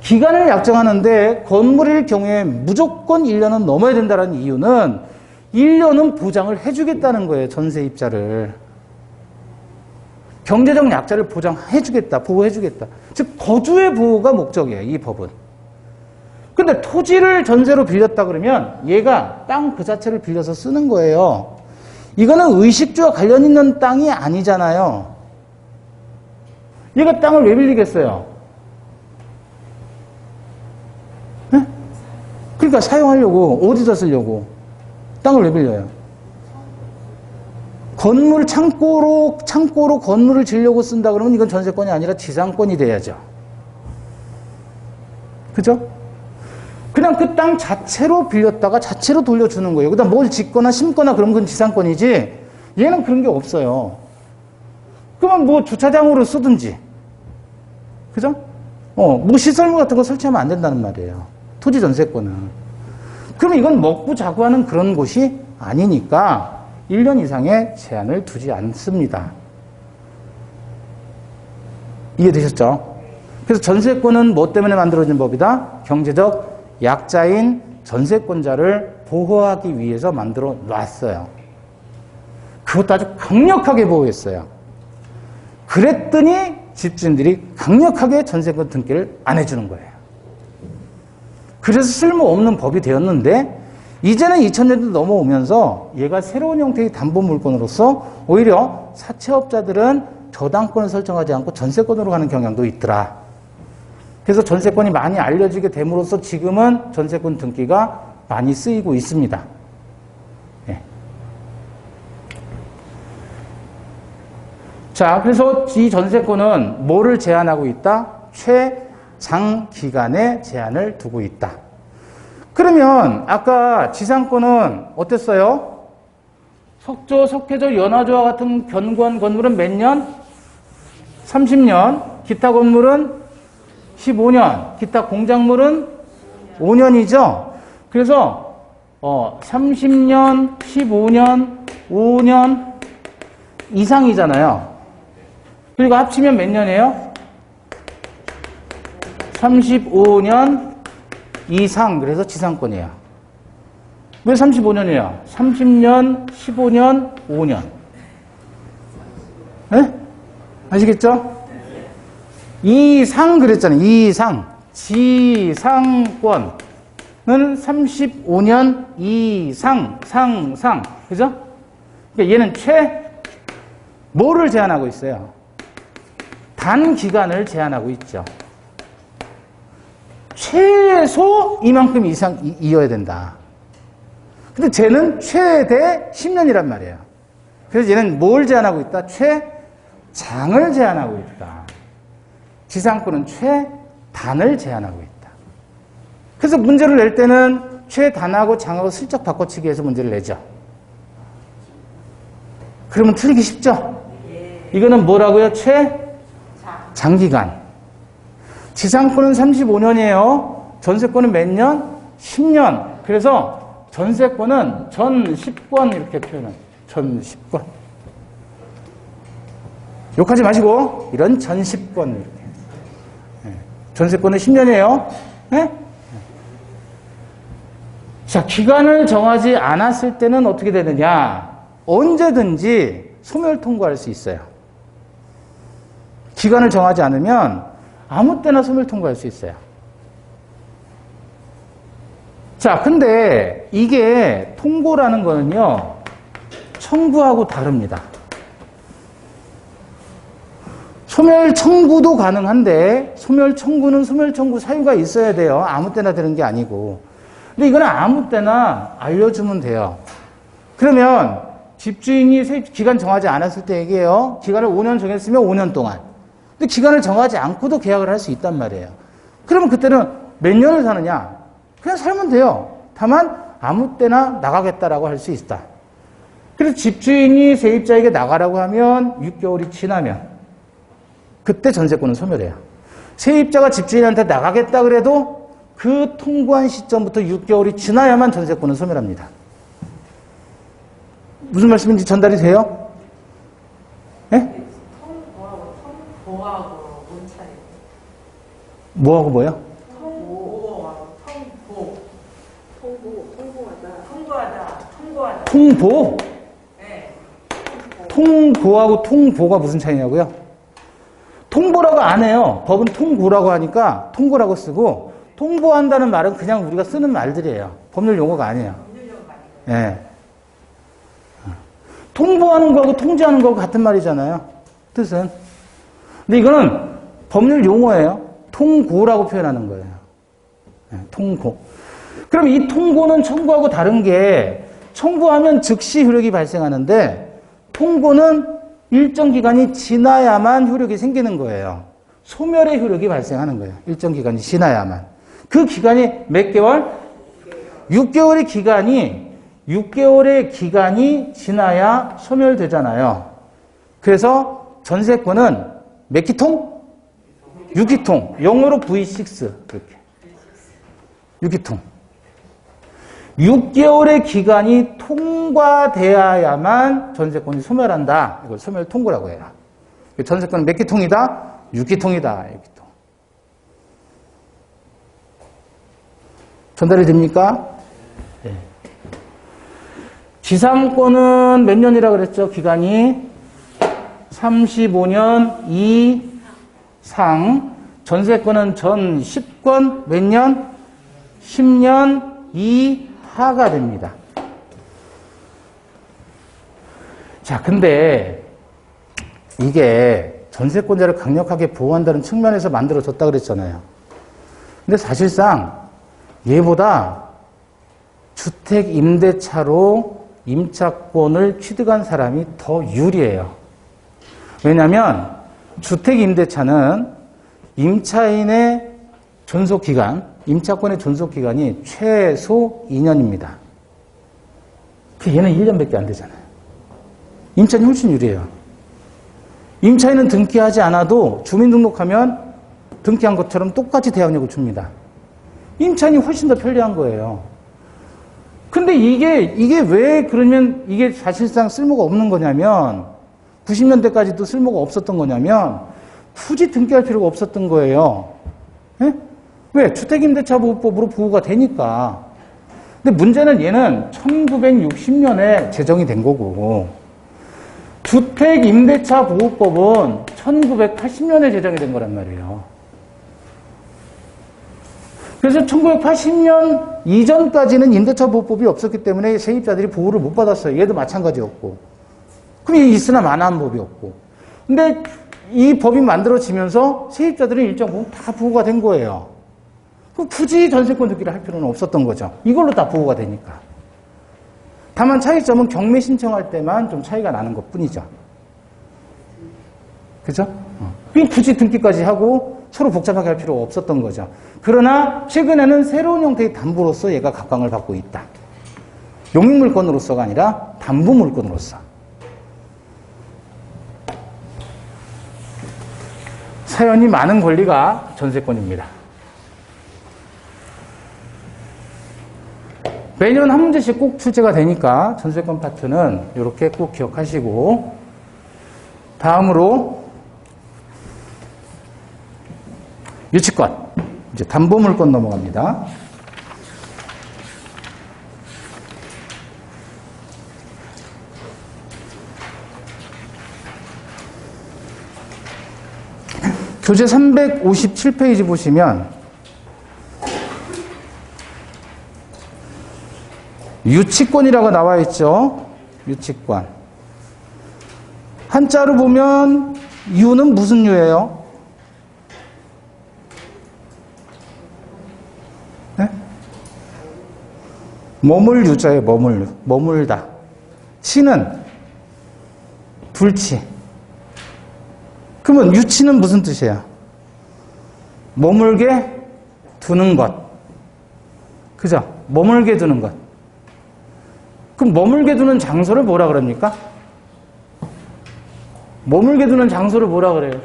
기간을 약정하는데 건물일 경우에 무조건 1년은 넘어야 된다는 이유는 1년은 보장을 해주겠다는 거예요, 전세입자를. 경제적 약자를 보장해주겠다, 보호해주겠다. 즉, 거주의 보호가 목적이에요, 이 법은. 근데 토지를 전세로 빌렸다 그러면 얘가 땅 그 자체를 빌려서 쓰는 거예요. 이거는 의식주와 관련 있는 땅이 아니잖아요. 얘가 땅을 왜 빌리겠어요? 네? 그러니까 사용하려고, 어디다 쓰려고? 땅을 왜 빌려요? 건물 창고로 건물을 지으려고 쓴다 그러면 이건 전세권이 아니라 지상권이 돼야죠. 그죠? 그냥 그 땅 자체로 빌렸다가 자체로 돌려주는 거예요. 그다음 뭘 짓거나 심거나 그런 건 지상권이지 얘는 그런 게 없어요. 그러면 뭐 주차장으로 쓰든지, 그죠? 뭐 시설물 같은 거 설치하면 안 된다는 말이에요. 토지 전세권은. 그럼 이건 먹고 자고 하는 그런 곳이 아니니까 1년 이상의 제한을 두지 않습니다. 이해되셨죠? 그래서 전세권은 뭐 때문에 만들어진 법이다? 경제적 약자인 전세권자를 보호하기 위해서 만들어 놨어요. 그것도 아주 강력하게 보호했어요. 그랬더니 집주인들이 강력하게 전세권 등기를 안 해주는 거예요. 그래서 쓸모없는 법이 되었는데 이제는 2000년도 넘어오면서 얘가 새로운 형태의 담보물권으로서 오히려 사채업자들은 저당권을 설정하지 않고 전세권으로 가는 경향도 있더라. 그래서 전세권이 많이 알려지게 됨으로써 지금은 전세권 등기가 많이 쓰이고 있습니다. 네. 자, 그래서 이 전세권은 뭐를 제한하고 있다? 최장기간의 제한을 두고 있다. 그러면 아까 지상권은 어땠어요? 석조, 석회조, 연화조와 같은 견고한 건물은 몇 년? 30년. 기타 건물은 15년. 기타 공작물은 5년이죠. 그래서 30년, 15년, 5년 이상이잖아요. 그리고 합치면 몇 년이에요? 35년 이상. 그래서 지상권이에요. 왜 35년이에요? 30년, 15년, 5년. 네? 아시겠죠? 이상 그랬잖아요. 이상. 지상권은 35년 이상, 상. 그죠? 그러니까 얘는 뭐를 제한하고 있어요? 단기간을 제한하고 있죠. 최소 이만큼 이상 이어야 된다. 근데 쟤는 최대 10년이란 말이에요. 그래서 얘는 뭘 제한하고 있다? 최장을 제한하고 있다. 지상권은 최단을 제한하고 있다. 그래서 문제를 낼 때는 최단하고 장하고 슬쩍 바꿔치기 해서 문제를 내죠. 그러면 틀리기 쉽죠? 이거는 뭐라고요? 최장기간. 지상권은 35년이에요. 전세권은 몇 년? 10년. 그래서 전세권은 전 10권 이렇게 표현해요. 전 10권. 욕하지 마시고 이런 전 10권 이렇게. 전세권은 10년이에요. 네? 자, 기간을 정하지 않았을 때는 어떻게 되느냐? 언제든지 소멸 통고할 수 있어요. 기간을 정하지 않으면 아무 때나 소멸 통고할 수 있어요. 자, 근데 이게 통고라는 거는요, 청구하고 다릅니다. 소멸 청구도 가능한데, 소멸 청구는 소멸 청구 사유가 있어야 돼요. 아무 때나 되는 게 아니고. 근데 이거는 아무 때나 알려주면 돼요. 그러면 집주인이 기간 정하지 않았을 때 얘기해요. 기간을 5년 정했으면 5년 동안. 근데 기간을 정하지 않고도 계약을 할 수 있단 말이에요. 그러면 그때는 몇 년을 사느냐? 그냥 살면 돼요. 다만 아무 때나 나가겠다라고 할 수 있다. 그래서 집주인이 세입자에게 나가라고 하면 6개월이 지나면 그때 전세권은 소멸해요. 세입자가 집주인한테 나가겠다 그래도 그 통고한 시점부터 6개월이 지나야만 전세권은 소멸합니다. 무슨 말씀인지 전달이 돼요? 네? 통보하고 뭔 차이예요? 뭐하고 뭐요? 통보하다. 통보? 네. 통보하고 통보가 무슨 차이냐고요? 통보라고 안 해요. 법은 통고라고 하니까 통고라고 쓰고, 통보한다는 말은 그냥 우리가 쓰는 말들이에요. 법률 용어가 아니에요. 예. 네. 통보하는 거하고 통지하는 거하고 같은 말이잖아요. 뜻은. 근데 이거는 법률 용어예요. 통고라고 표현하는 거예요. 네, 통고. 그럼 이 통고는 청구하고 다른 게, 청구하면 즉시 효력이 발생하는데 통고는 일정 기간이 지나야만 효력이 생기는 거예요. 소멸의 효력이 발생하는 거예요. 일정 기간이 지나야만. 그 기간이 몇 개월? 6개월의 기간이 지나야 소멸되잖아요. 그래서 전세권은 몇 기통? 6기통. 영어로 V6. 이렇게. 6기통. 6개월의 기간이 통과되어야만 전세권이 소멸한다. 이걸 소멸 통고라고 해요. 전세권은 몇 기통이다? 6기통이다. 6기통. 전달이 됩니까? 네. 지상권은 몇 년이라 그랬죠? 기간이 35년 이상. 전세권은 전 10권 몇 년? 10년 이하가 됩니다. 자, 근데 이게 전세권자를 강력하게 보호한다는 측면에서 만들어졌다 그랬잖아요. 근데 사실상 얘보다 주택 임대차로 임차권을 취득한 사람이 더 유리해요. 왜냐하면 주택 임대차는 임차인의 존속기간, 임차권의 존속기간이 최소 2년입니다. 얘는 1년밖에 안 되잖아요. 임차인이 훨씬 유리해요. 임차인은 등기하지 않아도 주민등록하면 등기한 것처럼 똑같이 대항력을 줍니다. 임차인이 훨씬 더 편리한 거예요. 근데 이게 왜 그러면 이게 사실상 쓸모가 없는 거냐면 90년대까지도 쓸모가 없었던 거냐면 굳이 등기할 필요가 없었던 거예요. 네? 왜? 주택임대차보호법으로 보호가 되니까. 근데 문제는 얘는 1960년에 제정이 된 거고 주택임대차보호법은 1980년에 제정이 된 거란 말이에요. 그래서 1980년 이전까지는 임대차보호법이 없었기 때문에 세입자들이 보호를 못 받았어요. 얘도 마찬가지였고. 그럼 이 있으나 마나한 법이었고. 근데 이 법이 만들어지면서 세입자들은 일정 부분 다 보호가 된 거예요. 그럼 굳이 전세권 등기를 할 필요는 없었던 거죠. 이걸로 다 보호가 되니까. 다만 차이점은 경매 신청할 때만 좀 차이가 나는 것 뿐이죠. 그죠? 굳이 등기까지 하고 서로 복잡하게 할 필요가 없었던 거죠. 그러나 최근에는 새로운 형태의 담보로서 얘가 각광을 받고 있다. 용익물건으로서가 아니라 담보물건으로서. 사연이 많은 권리가 전세권입니다. 매년 한 문제씩 꼭 출제가 되니까 전세권 파트는 이렇게 꼭 기억하시고, 다음으로 유치권, 이제 담보물권 넘어갑니다. 교재 357페이지 보시면 유치권이라고 나와 있죠. 유치권. 한자로 보면 유는 무슨 유예요? 네? 머물 유자예요. 머물 유. 머물다. 치는 불치. 그러면 유치는 무슨 뜻이에요? 머물게 두는 것. 그죠? 머물게 두는 것. 그럼 머물게 두는 장소를 뭐라 그럽니까? 머물게 두는 장소를 뭐라 그래요?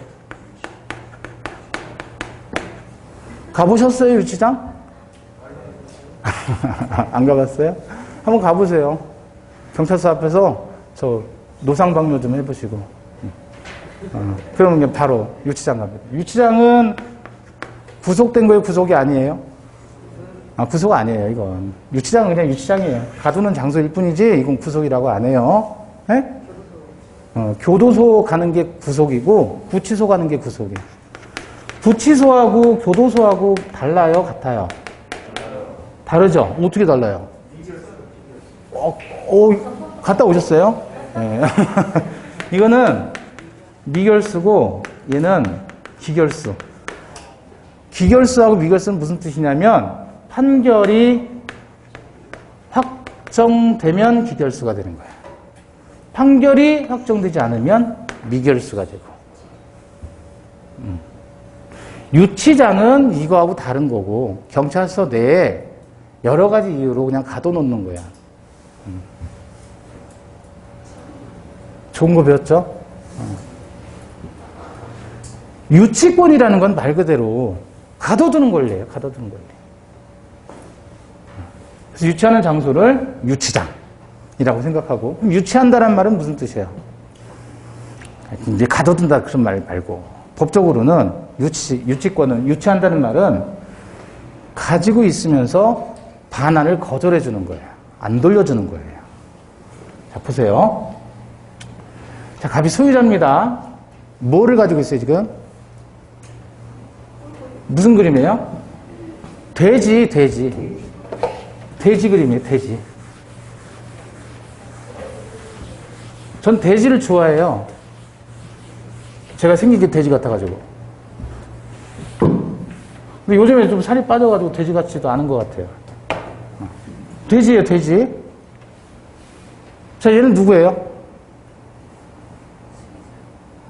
가보셨어요, 유치장? 안 가봤어요? 한번 가보세요. 경찰서 앞에서 저 노상방뇨 좀 해보시고. 그러면 바로 유치장 갑니다. 유치장은 구속된 거예요? 구속이 아니에요? 구속 아니에요, 이건. 유치장은 그냥 유치장이에요. 가두는 장소일 뿐이지, 이건 구속이라고 안 해요. 네? 교도소 가는 게 구속이고, 구치소 가는 게 구속이에요. 구치소하고 교도소하고 달라요? 같아요? 다르죠? 어떻게 달라요? 갔다 오셨어요? 네. 이거는 미결수고, 얘는 기결수. 기결수하고 미결수는 무슨 뜻이냐면, 판결이 확정되면 기결수가 되는 거예요. 판결이 확정되지 않으면 미결수가 되고. 유치장은 이거하고 다른 거고, 경찰서 내에 여러 가지 이유로 그냥 가둬놓는 거야. 좋은 거 배웠죠? 유치권이라는 건 말 그대로 가둬두는 권리예요. 가둬두는 권리. 그래서 유치하는 장소를 유치장이라고 생각하고, 그럼 유치한다는 말은 무슨 뜻이에요? 이제 가둬둔다 그런 말 말고, 법적으로는 유치권은, 유치한다는 말은 가지고 있으면서 반환을 거절해 주는 거예요. 안 돌려주는 거예요. 자, 보세요. 자, 갑이 소유자입니다. 뭐를 가지고 있어요, 지금? 무슨 그림이에요? 돼지 그림이에요, 돼지. 전 돼지를 좋아해요. 제가 생긴 게 돼지 같아가지고. 근데 요즘에 좀 살이 빠져가지고 돼지 같지도 않은 것 같아요. 돼지예요, 돼지. 자, 얘는 누구예요?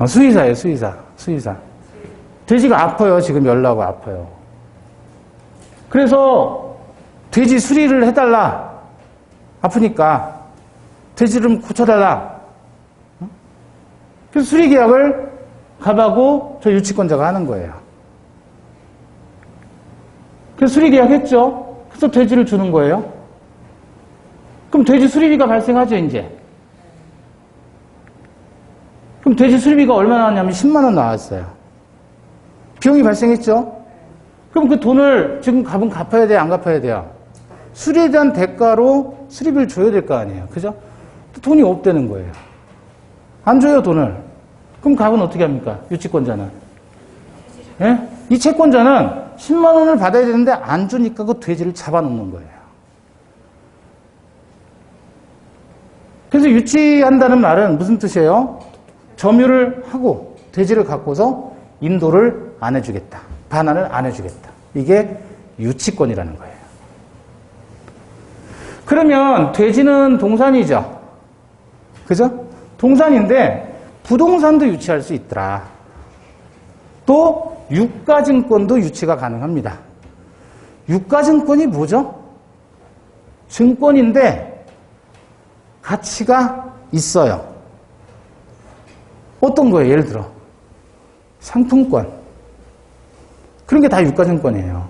수의사예요, 수의사. 돼지가 아파요, 지금 열나고 아파요. 그래서 돼지 수리를 해달라. 아프니까. 돼지를 좀 고쳐달라. 그래서 수리 계약을 갑하고 저 유치권자가 하는 거예요. 그래서 수리 계약 했죠. 그래서 돼지를 주는 거예요. 그럼 돼지 수리비가 발생하죠, 이제. 그럼 돼지 수리비가 얼마 나왔냐면 10만 원 나왔어요. 비용이 발생했죠. 그럼 그 돈을 지금 갑은 갚아야 돼요, 안 갚아야 돼요? 수리에 대한 대가로 수리비를 줘야 될 거 아니에요. 그죠? 돈이 없다는 거예요. 안 줘요, 돈을. 그럼 갑은 어떻게 합니까? 유치권자는. 예? 이 채권자는 10만 원을 받아야 되는데 안 주니까 그 돼지를 잡아놓는 거예요. 그래서 유치한다는 말은 무슨 뜻이에요? 점유를 하고 돼지를 갖고서 인도를 안 해주겠다. 반환을 안 해주겠다. 이게 유치권이라는 거예요. 그러면 돼지는 동산이죠. 그죠? 동산인데 부동산도 유치할 수 있더라. 또 유가증권도 유치가 가능합니다. 유가증권이 뭐죠? 증권인데 가치가 있어요. 어떤 거예요? 예를 들어 상품권. 그런 게 다 유가증권이에요.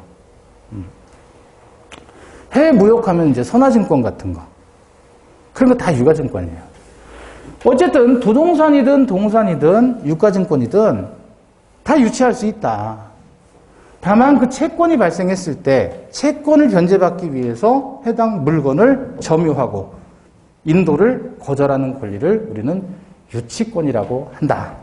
해외 무역하면 이제 선화증권 같은 거. 그런 거 다 유가증권이에요. 어쨌든 부동산이든 동산이든 유가증권이든 다 유치할 수 있다. 다만 그 채권이 발생했을 때 채권을 변제받기 위해서 해당 물건을 점유하고 인도를 거절하는 권리를 우리는 유치권이라고 한다.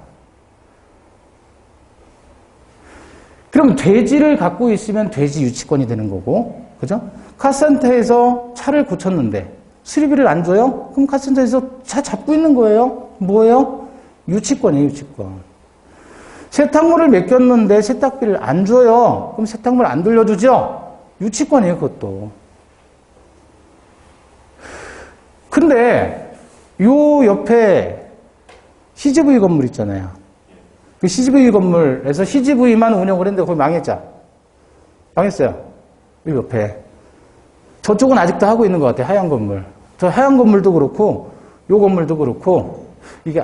그럼 돼지를 갖고 있으면 돼지 유치권이 되는 거고, 그죠? 카센터에서 차를 고쳤는데 수리비를 안 줘요? 그럼 카센터에서 차 잡고 있는 거예요. 뭐예요? 유치권이에요, 유치권. 세탁물을 맡겼는데 세탁비를 안 줘요. 그럼 세탁물 안 돌려주죠? 유치권이에요, 그것도. 근데 요 옆에 CGV 건물 있잖아요. 그 CGV 건물에서 CGV만 운영을 했는데 거기 망했죠? 망했어요. 이 옆에. 저쪽은 아직도 하고 있는 것 같아요. 하얀 건물. 저 하얀 건물도 그렇고 요 건물도 그렇고 이게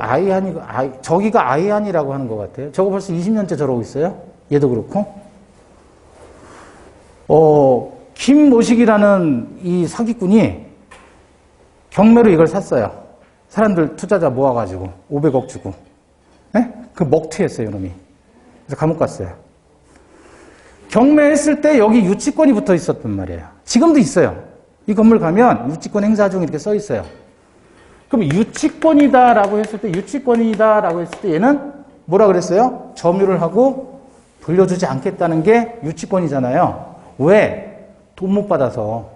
저기가 아이한이라고 하는 것 같아요. 저거 벌써 20년째 저러고 있어요. 얘도 그렇고. 김모식이라는 이 사기꾼이 경매로 이걸 샀어요. 사람들 투자자 모아가지고 500억 주고. 네? 그 먹튀했어요, 이놈이. 그래서 감옥 갔어요. 경매했을 때 여기 유치권이 붙어 있었단 말이에요. 지금도 있어요. 이 건물 가면 유치권 행사 중 이렇게 써 있어요. 그럼 유치권이다라고 했을 때, 유치권이다라고 했을 때 얘는 뭐라 그랬어요? 점유를 하고 돌려주지 않겠다는 게 유치권이잖아요. 왜? 돈 못 받아서.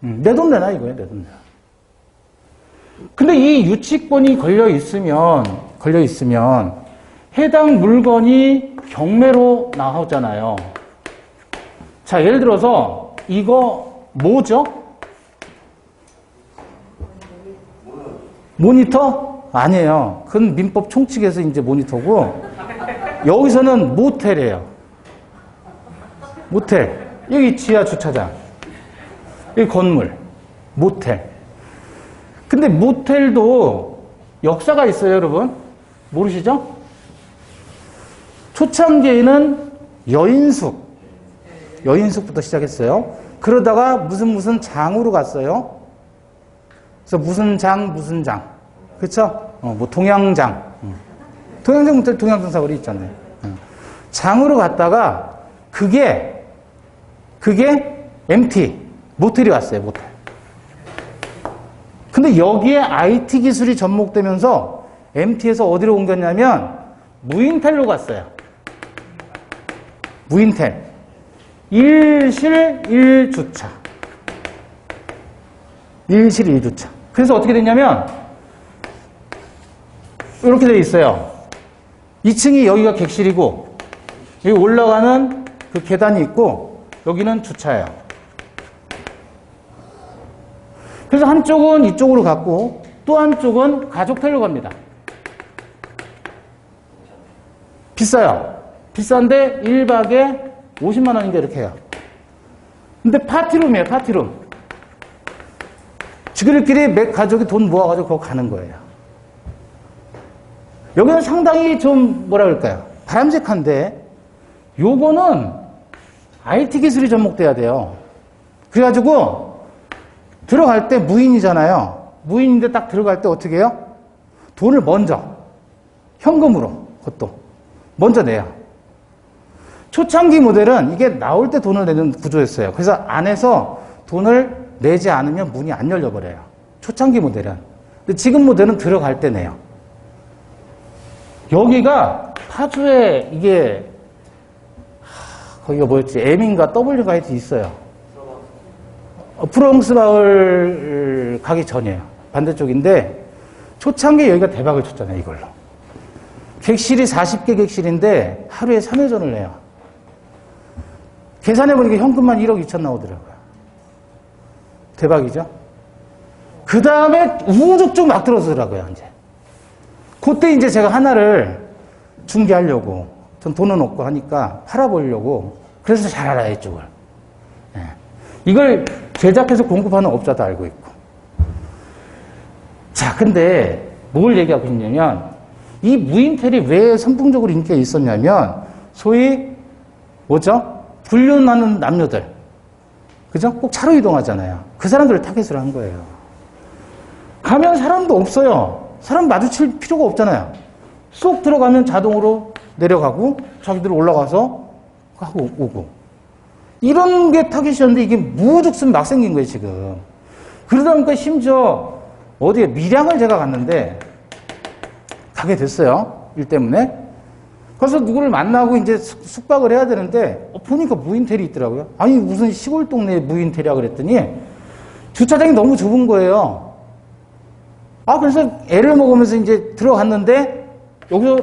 내 돈 내놔 이거예요, 내 돈 내놔. 근데 이 유치권이 걸려 있으면 해당 물건이 경매로 나오잖아요. 자, 예를 들어서 이거 뭐죠? 모니터? 아니에요. 그건 민법 총칙에서 이제 모니터고 여기서는 모텔이에요. 모텔. 여기 지하 주차장. 여기 건물. 모텔. 근데 모텔도 역사가 있어요, 여러분. 모르시죠? 초창기에는 여인숙부터 시작했어요. 그러다가 무슨 장으로 갔어요. 그래서 무슨 장. 그쵸? 뭐 동양장. 동양장 모텔, 동양장 사거리 있잖아요. 장으로 갔다가 그게 MT, 모텔이 왔어요, 모텔. 근데 여기에 IT 기술이 접목되면서 MT에서 어디로 옮겼냐면 무인텔로 갔어요. 무인텔. 1실 1주차. 1실 1주차. 그래서 어떻게 됐냐면 이렇게 되어 있어요. 2층이 여기가 객실이고 여기 올라가는 그 계단이 있고 여기는 주차예요. 그래서 한쪽은 이쪽으로 갔고 또 한쪽은 가족텔로 갑니다. 비싸요. 비싼데 1박에 50만 원인가 이렇게 해요. 근데 파티룸이에요, 파티룸. 지그들끼리 몇 가족이 돈 모아가지고 거기 가는 거예요. 여기는 상당히 좀 뭐라 그럴까요? 바람직한데 요거는 IT 기술이 접목돼야 돼요. 그래가지고 들어갈 때 무인이잖아요. 무인인데 딱 들어갈 때 어떻게 해요? 돈을 먼저 현금으로 그것도 먼저 내요. 초창기 모델은 이게 나올 때 돈을 내는 구조였어요. 그래서 안에서 돈을 내지 않으면 문이 안 열려버려요. 초창기 모델은. 근데 지금 모델은 들어갈 때 내요. 여기가 파주에 이게 거기가 뭐였지? M인가 W가 하여튼 있어요. 프랑스 마을 가기 전이에요. 반대쪽인데 초창기에 여기가 대박을 쳤잖아요. 이걸로. 객실이 40개 객실인데 하루에 3회전을 내요. 계산해보니까 현금만 1억 2천 나오더라고요. 대박이죠? 그 다음에 우후죽죽 막 들어서더라고요, 이제. 그때 이제 제가 하나를 중개하려고, 전 돈은 없고 하니까 팔아보려고, 그래서 잘 알아요, 이쪽을. 예. 이걸 제작해서 공급하는 업자도 알고 있고. 자, 근데 뭘 얘기하고 있냐면, 이 무인텔이 왜 선풍적으로 인기가 있었냐면, 소위, 뭐죠? 불륜하는 남녀들. 그죠? 꼭 차로 이동하잖아요. 그 사람들을 타겟으로 한 거예요. 가면 사람도 없어요. 사람 마주칠 필요가 없잖아요. 쏙 들어가면 자동으로 내려가고 자기들 올라가서 하고 오고. 이런 게 타겟이었는데 이게 무죽순 막 생긴 거예요, 지금. 그러다 보니까 심지어 어디에 밀양을 제가 갔는데 가게 됐어요. 일 때문에. 그래서 누구를 만나고 이제 숙박을 해야 되는데 보니까 무인텔이 있더라고요. 아니 무슨 시골 동네에 무인텔이야 그랬더니 주차장이 너무 좁은 거예요. 아 그래서 애를 먹으면서 이제 들어갔는데 여기서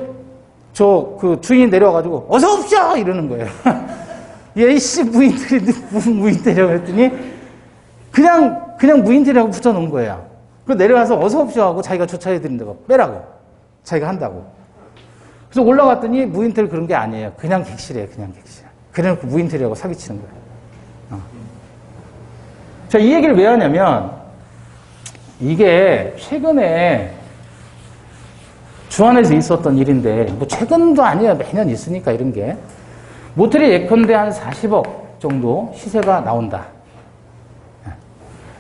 저 그 주인이 내려와가지고 어서 오십시오 이러는 거예요. 얘씨 무인텔인데 무슨 무인텔이라고 그랬더니 그냥 무인텔이라고 붙여놓은 거예요. 그래서 내려와서 어서 오십시오 하고 자기가 주차해드린다고 빼라고 자기가 한다고. 그래서 올라갔더니 무인텔 그런 게 아니에요. 그냥 객실이에요. 그냥 객실. 그래놓고 무인텔이라고 사기치는 거예요. 자, 이 얘기를 왜 하냐면 이게 최근에 주안에서 있었던 일인데 뭐 최근도 아니에요. 매년 있으니까 이런 게. 모텔이 예컨대 한 40억 정도 시세가 나온다.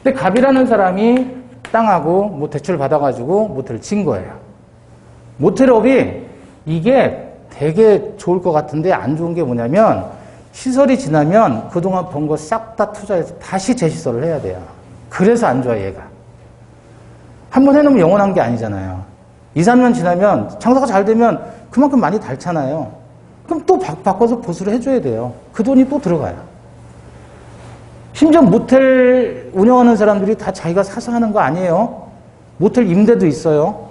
근데 갑이라는 사람이 땅하고 뭐 대출 받아가지고 모텔을 친 거예요. 모텔업이 이게 되게 좋을 것 같은데 안 좋은 게 뭐냐면 시설이 지나면 그동안 번 거 싹 다 투자해서 다시 재시설을 해야 돼요. 그래서 안 좋아 얘가. 한번 해놓으면 영원한 게 아니잖아요. 2, 3년 지나면 장사가 잘 되면 그만큼 많이 닳잖아요. 그럼 또 바꿔서 보수를 해줘야 돼요. 그 돈이 또 들어가요. 심지어 모텔 운영하는 사람들이 다 자기가 사서 하는 거 아니에요. 모텔 임대도 있어요.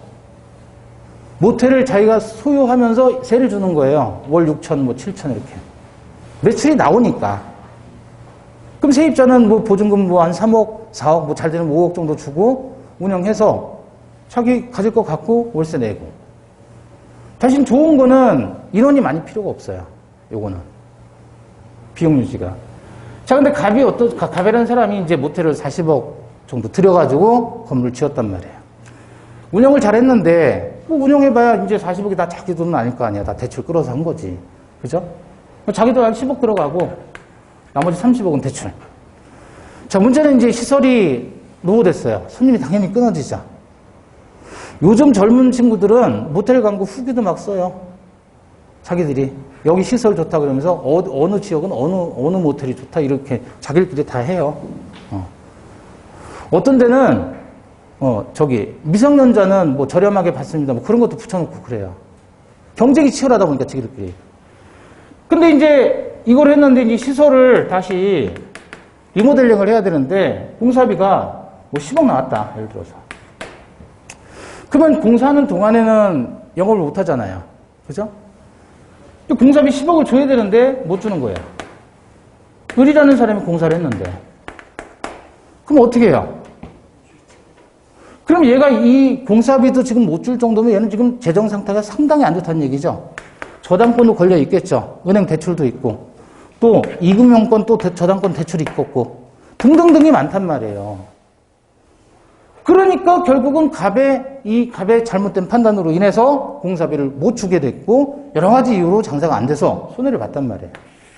모텔을 자기가 소유하면서 세를 주는 거예요. 월 6천, 뭐 7천 이렇게. 매출이 나오니까. 그럼 세입자는 뭐 보증금 뭐 한 3억, 4억, 뭐 잘 되면 5억 정도 주고 운영해서 자기 가질 거 갖고 월세 내고. 대신 좋은 거는 인원이 많이 필요가 없어요. 요거는. 비용 유지가. 자, 근데 갑이라는 사람이 이제 모텔을 40억 정도 들여가지고 건물을 지었단 말이에요. 운영을 잘 했는데, 뭐 운영해봐야 이제 40억이 다 자기 돈은 아닐 거 아니야. 다 대출 끌어서 한 거지. 그죠? 자기도 한 10억 들어가고, 나머지 30억은 대출. 자, 문제는 이제 시설이 노후됐어요. 손님이 당연히 끊어지죠. 요즘 젊은 친구들은 모텔 광고 후기도 막 써요. 자기들이. 여기 시설 좋다 그러면서 어느 지역은 어느 모텔이 좋다 이렇게 자기들끼리 다 해요. 어떤 데는 미성년자는 뭐 저렴하게 받습니다. 뭐 그런 것도 붙여놓고 그래요. 경쟁이 치열하다 보니까 자기들끼리. 근데 이제 이걸 했는데 이제 시설을 다시 리모델링을 해야 되는데 공사비가 뭐 10억 나왔다. 예를 들어서. 그러면 공사하는 동안에는 영업을 못 하잖아요. 그죠? 공사비 10억을 줘야 되는데 못 주는 거예요. 을이라는 사람이 공사를 했는데. 그럼 어떻게 해요? 그럼 얘가 이 공사비도 지금 못 줄 정도면 얘는 지금 재정 상태가 상당히 안 좋다는 얘기죠. 저당권도 걸려 있겠죠. 은행 대출도 있고. 또 이금융권 또 저당권 대출이 있겠고. 등등등이 많단 말이에요. 그러니까 결국은 갑의 잘못된 판단으로 인해서 공사비를 못 주게 됐고 여러 가지 이유로 장사가 안 돼서 손해를 봤단 말이에요.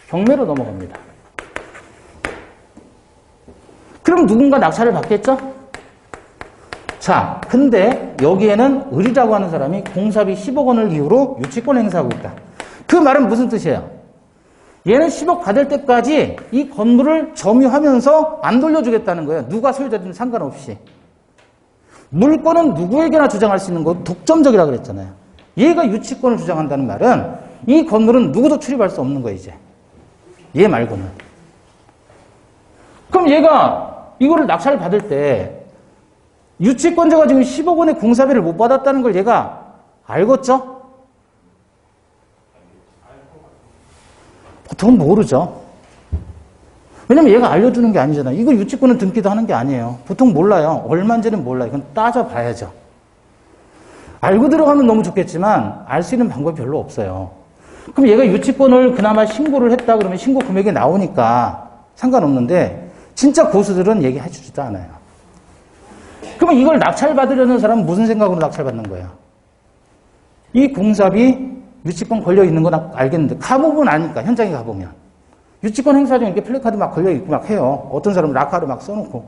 경매로 넘어갑니다. 그럼 누군가 낙찰을 받겠죠? 자, 근데 여기에는 을이라고 하는 사람이 공사비 10억 원을 이유로 유치권 행사하고 있다. 그 말은 무슨 뜻이에요? 얘는 10억 받을 때까지 이 건물을 점유하면서 안 돌려주겠다는 거예요. 누가 소유자든 상관없이. 물권은 누구에게나 주장할 수 있는 거 독점적이라 그랬잖아요. 얘가 유치권을 주장한다는 말은 이 건물은 누구도 출입할 수 없는 거예요, 이제. 얘 말고는. 그럼 얘가 이거를 낙찰을 받을 때 유치권자가 지금 10억 원의 공사비를 못 받았다는 걸 얘가 알겠죠? 보통은 모르죠. 왜냐면 얘가 알려주는 게 아니잖아요. 이거 유치권은 등기도 하는 게 아니에요. 보통 몰라요. 얼마인지는 몰라요. 이건 따져봐야죠. 알고 들어가면 너무 좋겠지만 알 수 있는 방법이 별로 없어요. 그럼 얘가 유치권을 그나마 신고를 했다 그러면 신고 금액이 나오니까 상관없는데 진짜 고수들은 얘기해 주지도 않아요. 그러면 이걸 낙찰받으려는 사람은 무슨 생각으로 낙찰받는 거예요? 이 공사비 유치권 걸려 있는 건 알겠는데 가보면 아니까 현장에 가보면 유치권 행사 중에 이렇게 플래카드 막 걸려 있고 막 해요. 어떤 사람은 라카를 막 써놓고.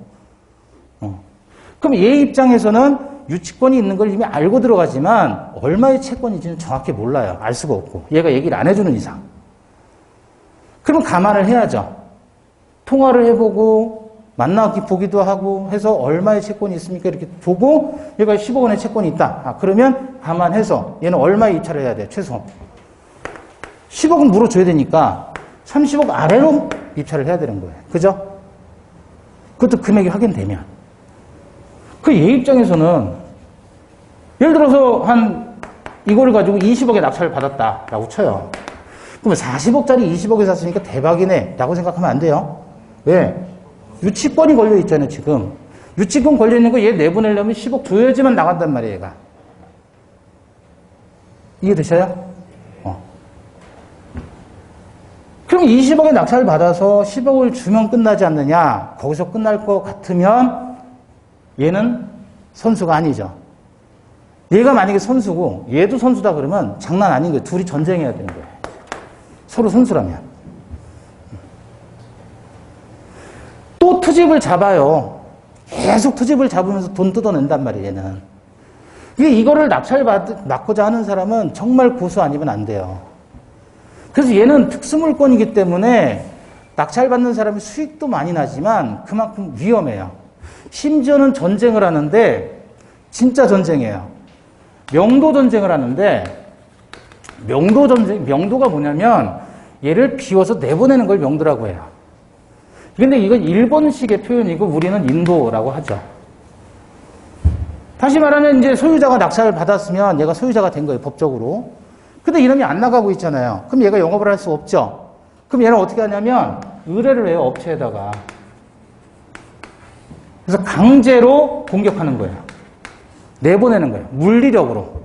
그럼 얘 입장에서는 유치권이 있는 걸 이미 알고 들어가지만 얼마의 채권인지는 정확히 몰라요. 알 수가 없고. 얘가 얘기를 안 해주는 이상. 그럼 감안을 해야죠. 통화를 해보고 만나 보기도 하고 해서 얼마의 채권이 있습니까? 이렇게 보고 얘가 10억 원의 채권이 있다. 그러면 감안해서 얘는 얼마에 입찰을 해야 돼요? 최소. 10억은 물어줘야 되니까 30억 아래로 입찰을 해야 되는 거예요. 그죠? 그것도 금액이 확인되면. 그 얘 입장에서는 예를 들어서 이거를 가지고 20억에 낙찰을 받았다라고 쳐요. 그러면 40억짜리 20억에 샀으니까 대박이네 라고 생각하면 안 돼요. 왜? 유치권이 걸려 있잖아요, 지금. 유치권 걸려 있는 거 얘 내보내려면 10억 줘야지만 나간단 말이에요, 얘가. 이해되셔요? 그럼 20억에 낙찰을 받아서 10억을 주면 끝나지 않느냐? 거기서 끝날 것 같으면 얘는 선수가 아니죠. 얘가 만약에 선수고 얘도 선수다 그러면 장난 아닌 거예요. 둘이 전쟁해야 되는 거예요. 서로 선수라면. 또 트집을 잡아요. 계속 트집을 잡으면서 돈 뜯어낸단 말이에요, 얘는. 이거를 낙찰받고자 하는 사람은 정말 고수 아니면 안 돼요. 그래서 얘는 특수물권이기 때문에 낙찰받는 사람이 수익도 많이 나지만 그만큼 위험해요. 심지어는 전쟁을 하는데 진짜 전쟁이에요. 명도 전쟁을 하는데 명도가 뭐냐면 얘를 비워서 내보내는 걸 명도라고 해요. 근데 이건 일본식의 표현이고 우리는 인도라고 하죠. 다시 말하면 이제 소유자가 낙찰을 받았으면 얘가 소유자가 된 거예요, 법적으로. 근데 이놈이 안 나가고 있잖아요. 그럼 얘가 영업을 할 수 없죠. 그럼 얘는 어떻게 하냐면 의뢰를 해요, 업체에다가. 그래서 강제로 공격하는 거예요. 내보내는 거예요. 물리력으로.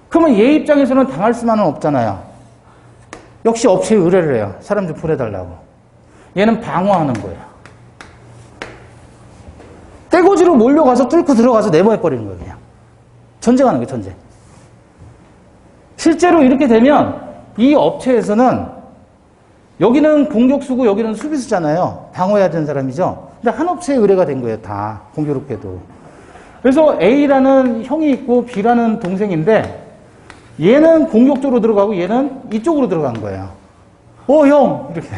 그러면 얘 입장에서는 당할 수만은 없잖아요. 역시 업체에 의뢰를 해요. 사람 좀 보내달라고. 얘는 방어하는 거예요. 떼거지로 몰려가서 뚫고 들어가서 내보내버리는 거예요, 그냥. 전쟁하는 거예요, 전쟁. 실제로 이렇게 되면 이 업체에서는 여기는 공격수고 여기는 수비수잖아요. 방어해야 되는 사람이죠. 근데 한 업체에 의뢰가 된 거예요, 다. 공교롭게도. 그래서 A라는 형이 있고 B라는 동생인데 얘는 공격적으로 들어가고 얘는 이쪽으로 들어간 거예요. 형! 이렇게.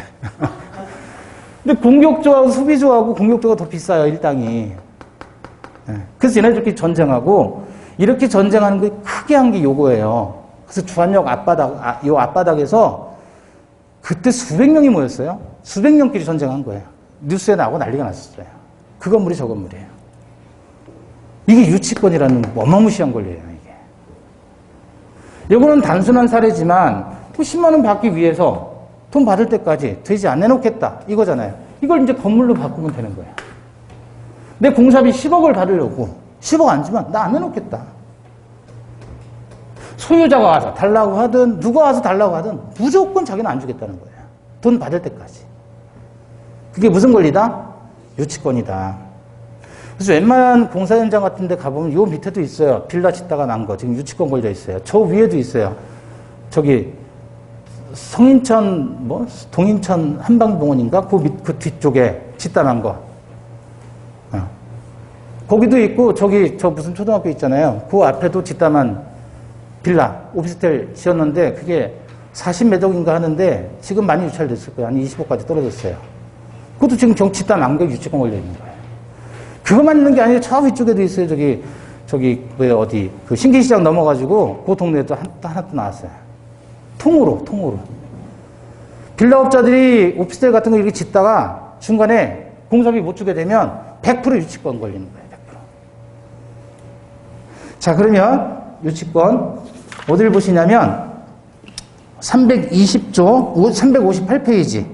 근데 공격조하고 수비조하고 공격조가 더 비싸요, 일당이. 그래서 얘네들 이렇게 전쟁하고 이렇게 전쟁하는 게 크게 한 게 요거예요. 그래서 주한역 앞바닥에서 그때 수백 명이 모였어요. 수백 명끼리 전쟁한 거예요. 뉴스에 나오고 난리가 났었어요. 그 건물이 저 건물이에요. 이게 유치권이라는 어마무시한 권리예요, 이게. 이거는 단순한 사례지만 10만 원 받기 위해서 돈 받을 때까지 되지 안 내놓겠다 이거잖아요. 이걸 이제 건물로 바꾸면 되는 거예요. 내 공사비 10억을 받으려고 10억 안 주면 나 안 내놓겠다. 소유자가 와서 달라고 하든 누가 와서 달라고 하든 무조건 자기는 안 주겠다는 거예요. 돈 받을 때까지. 그게 무슨 권리다? 유치권이다. 그래서 웬만한 공사 현장 같은 데 가보면 요 밑에도 있어요. 빌라 짓다가 난 거. 지금 유치권 걸려 있어요. 저 위에도 있어요. 저기 성인천 동인천 한방병원인가? 그 뒤쪽에 짓다 난 거. 거기도 있고 저 무슨 초등학교 있잖아요. 그 앞에도 짓다만 빌라, 오피스텔 지었는데 그게 40몇 억인가 하는데 지금 많이 유찰됐을 거예요. 한 20억까지 떨어졌어요. 그것도 지금 짓다 난 게 유치권 걸려 있는 거예요. 그것만 있는 게 아니라 저 위쪽에도 있어요. 저기 왜 어디 그 신기시장 넘어가지고 그 동네에도 하나 또 나왔어요. 통으로. 빌라업자들이 오피스텔 같은 거 이렇게 짓다가 중간에 공사비 못 주게 되면 100% 유치권 걸리는 거예요. 100%. 자, 그러면 유치권 어디를 보시냐면 320조 358페이지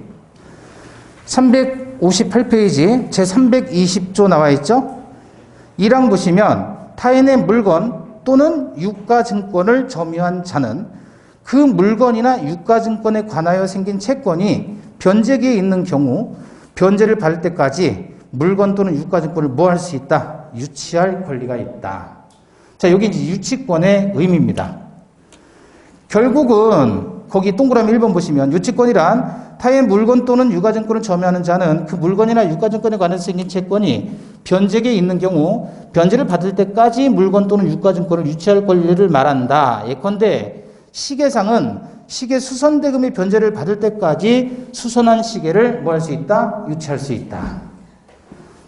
358페이지 제 320조 나와 있죠? 1항 보시면 타인의 물건 또는 유가증권을 점유한 자는 그 물건이나 유가증권에 관하여 생긴 채권이 변제기에 있는 경우 변제를 받을 때까지 물건 또는 유가증권을 뭐 할 수 있다? 유치할 권리가 있다. 자, 여기 이제 유치권의 의미입니다. 결국은 거기 동그라미 1번 보시면 유치권이란 타의 물건 또는 유가증권을 점유하는 자는 그 물건이나 유가증권에 관해서 생긴 채권이 변제기에 있는 경우 변제를 받을 때까지 물건 또는 유가증권을 유치할 권리를 말한다. 예컨대 시계상은 시계 수선대금의 변제를 받을 때까지 수선한 시계를 뭐 할 수 있다? 유치할 수 있다.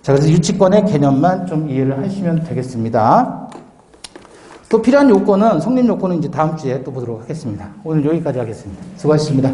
자, 그래서 유치권의 개념만 좀 이해를 하시면 되겠습니다. 또 필요한 요건은 성립 요건은 이제 다음 주에 또 보도록 하겠습니다. 오늘 여기까지 하겠습니다. 수고하셨습니다.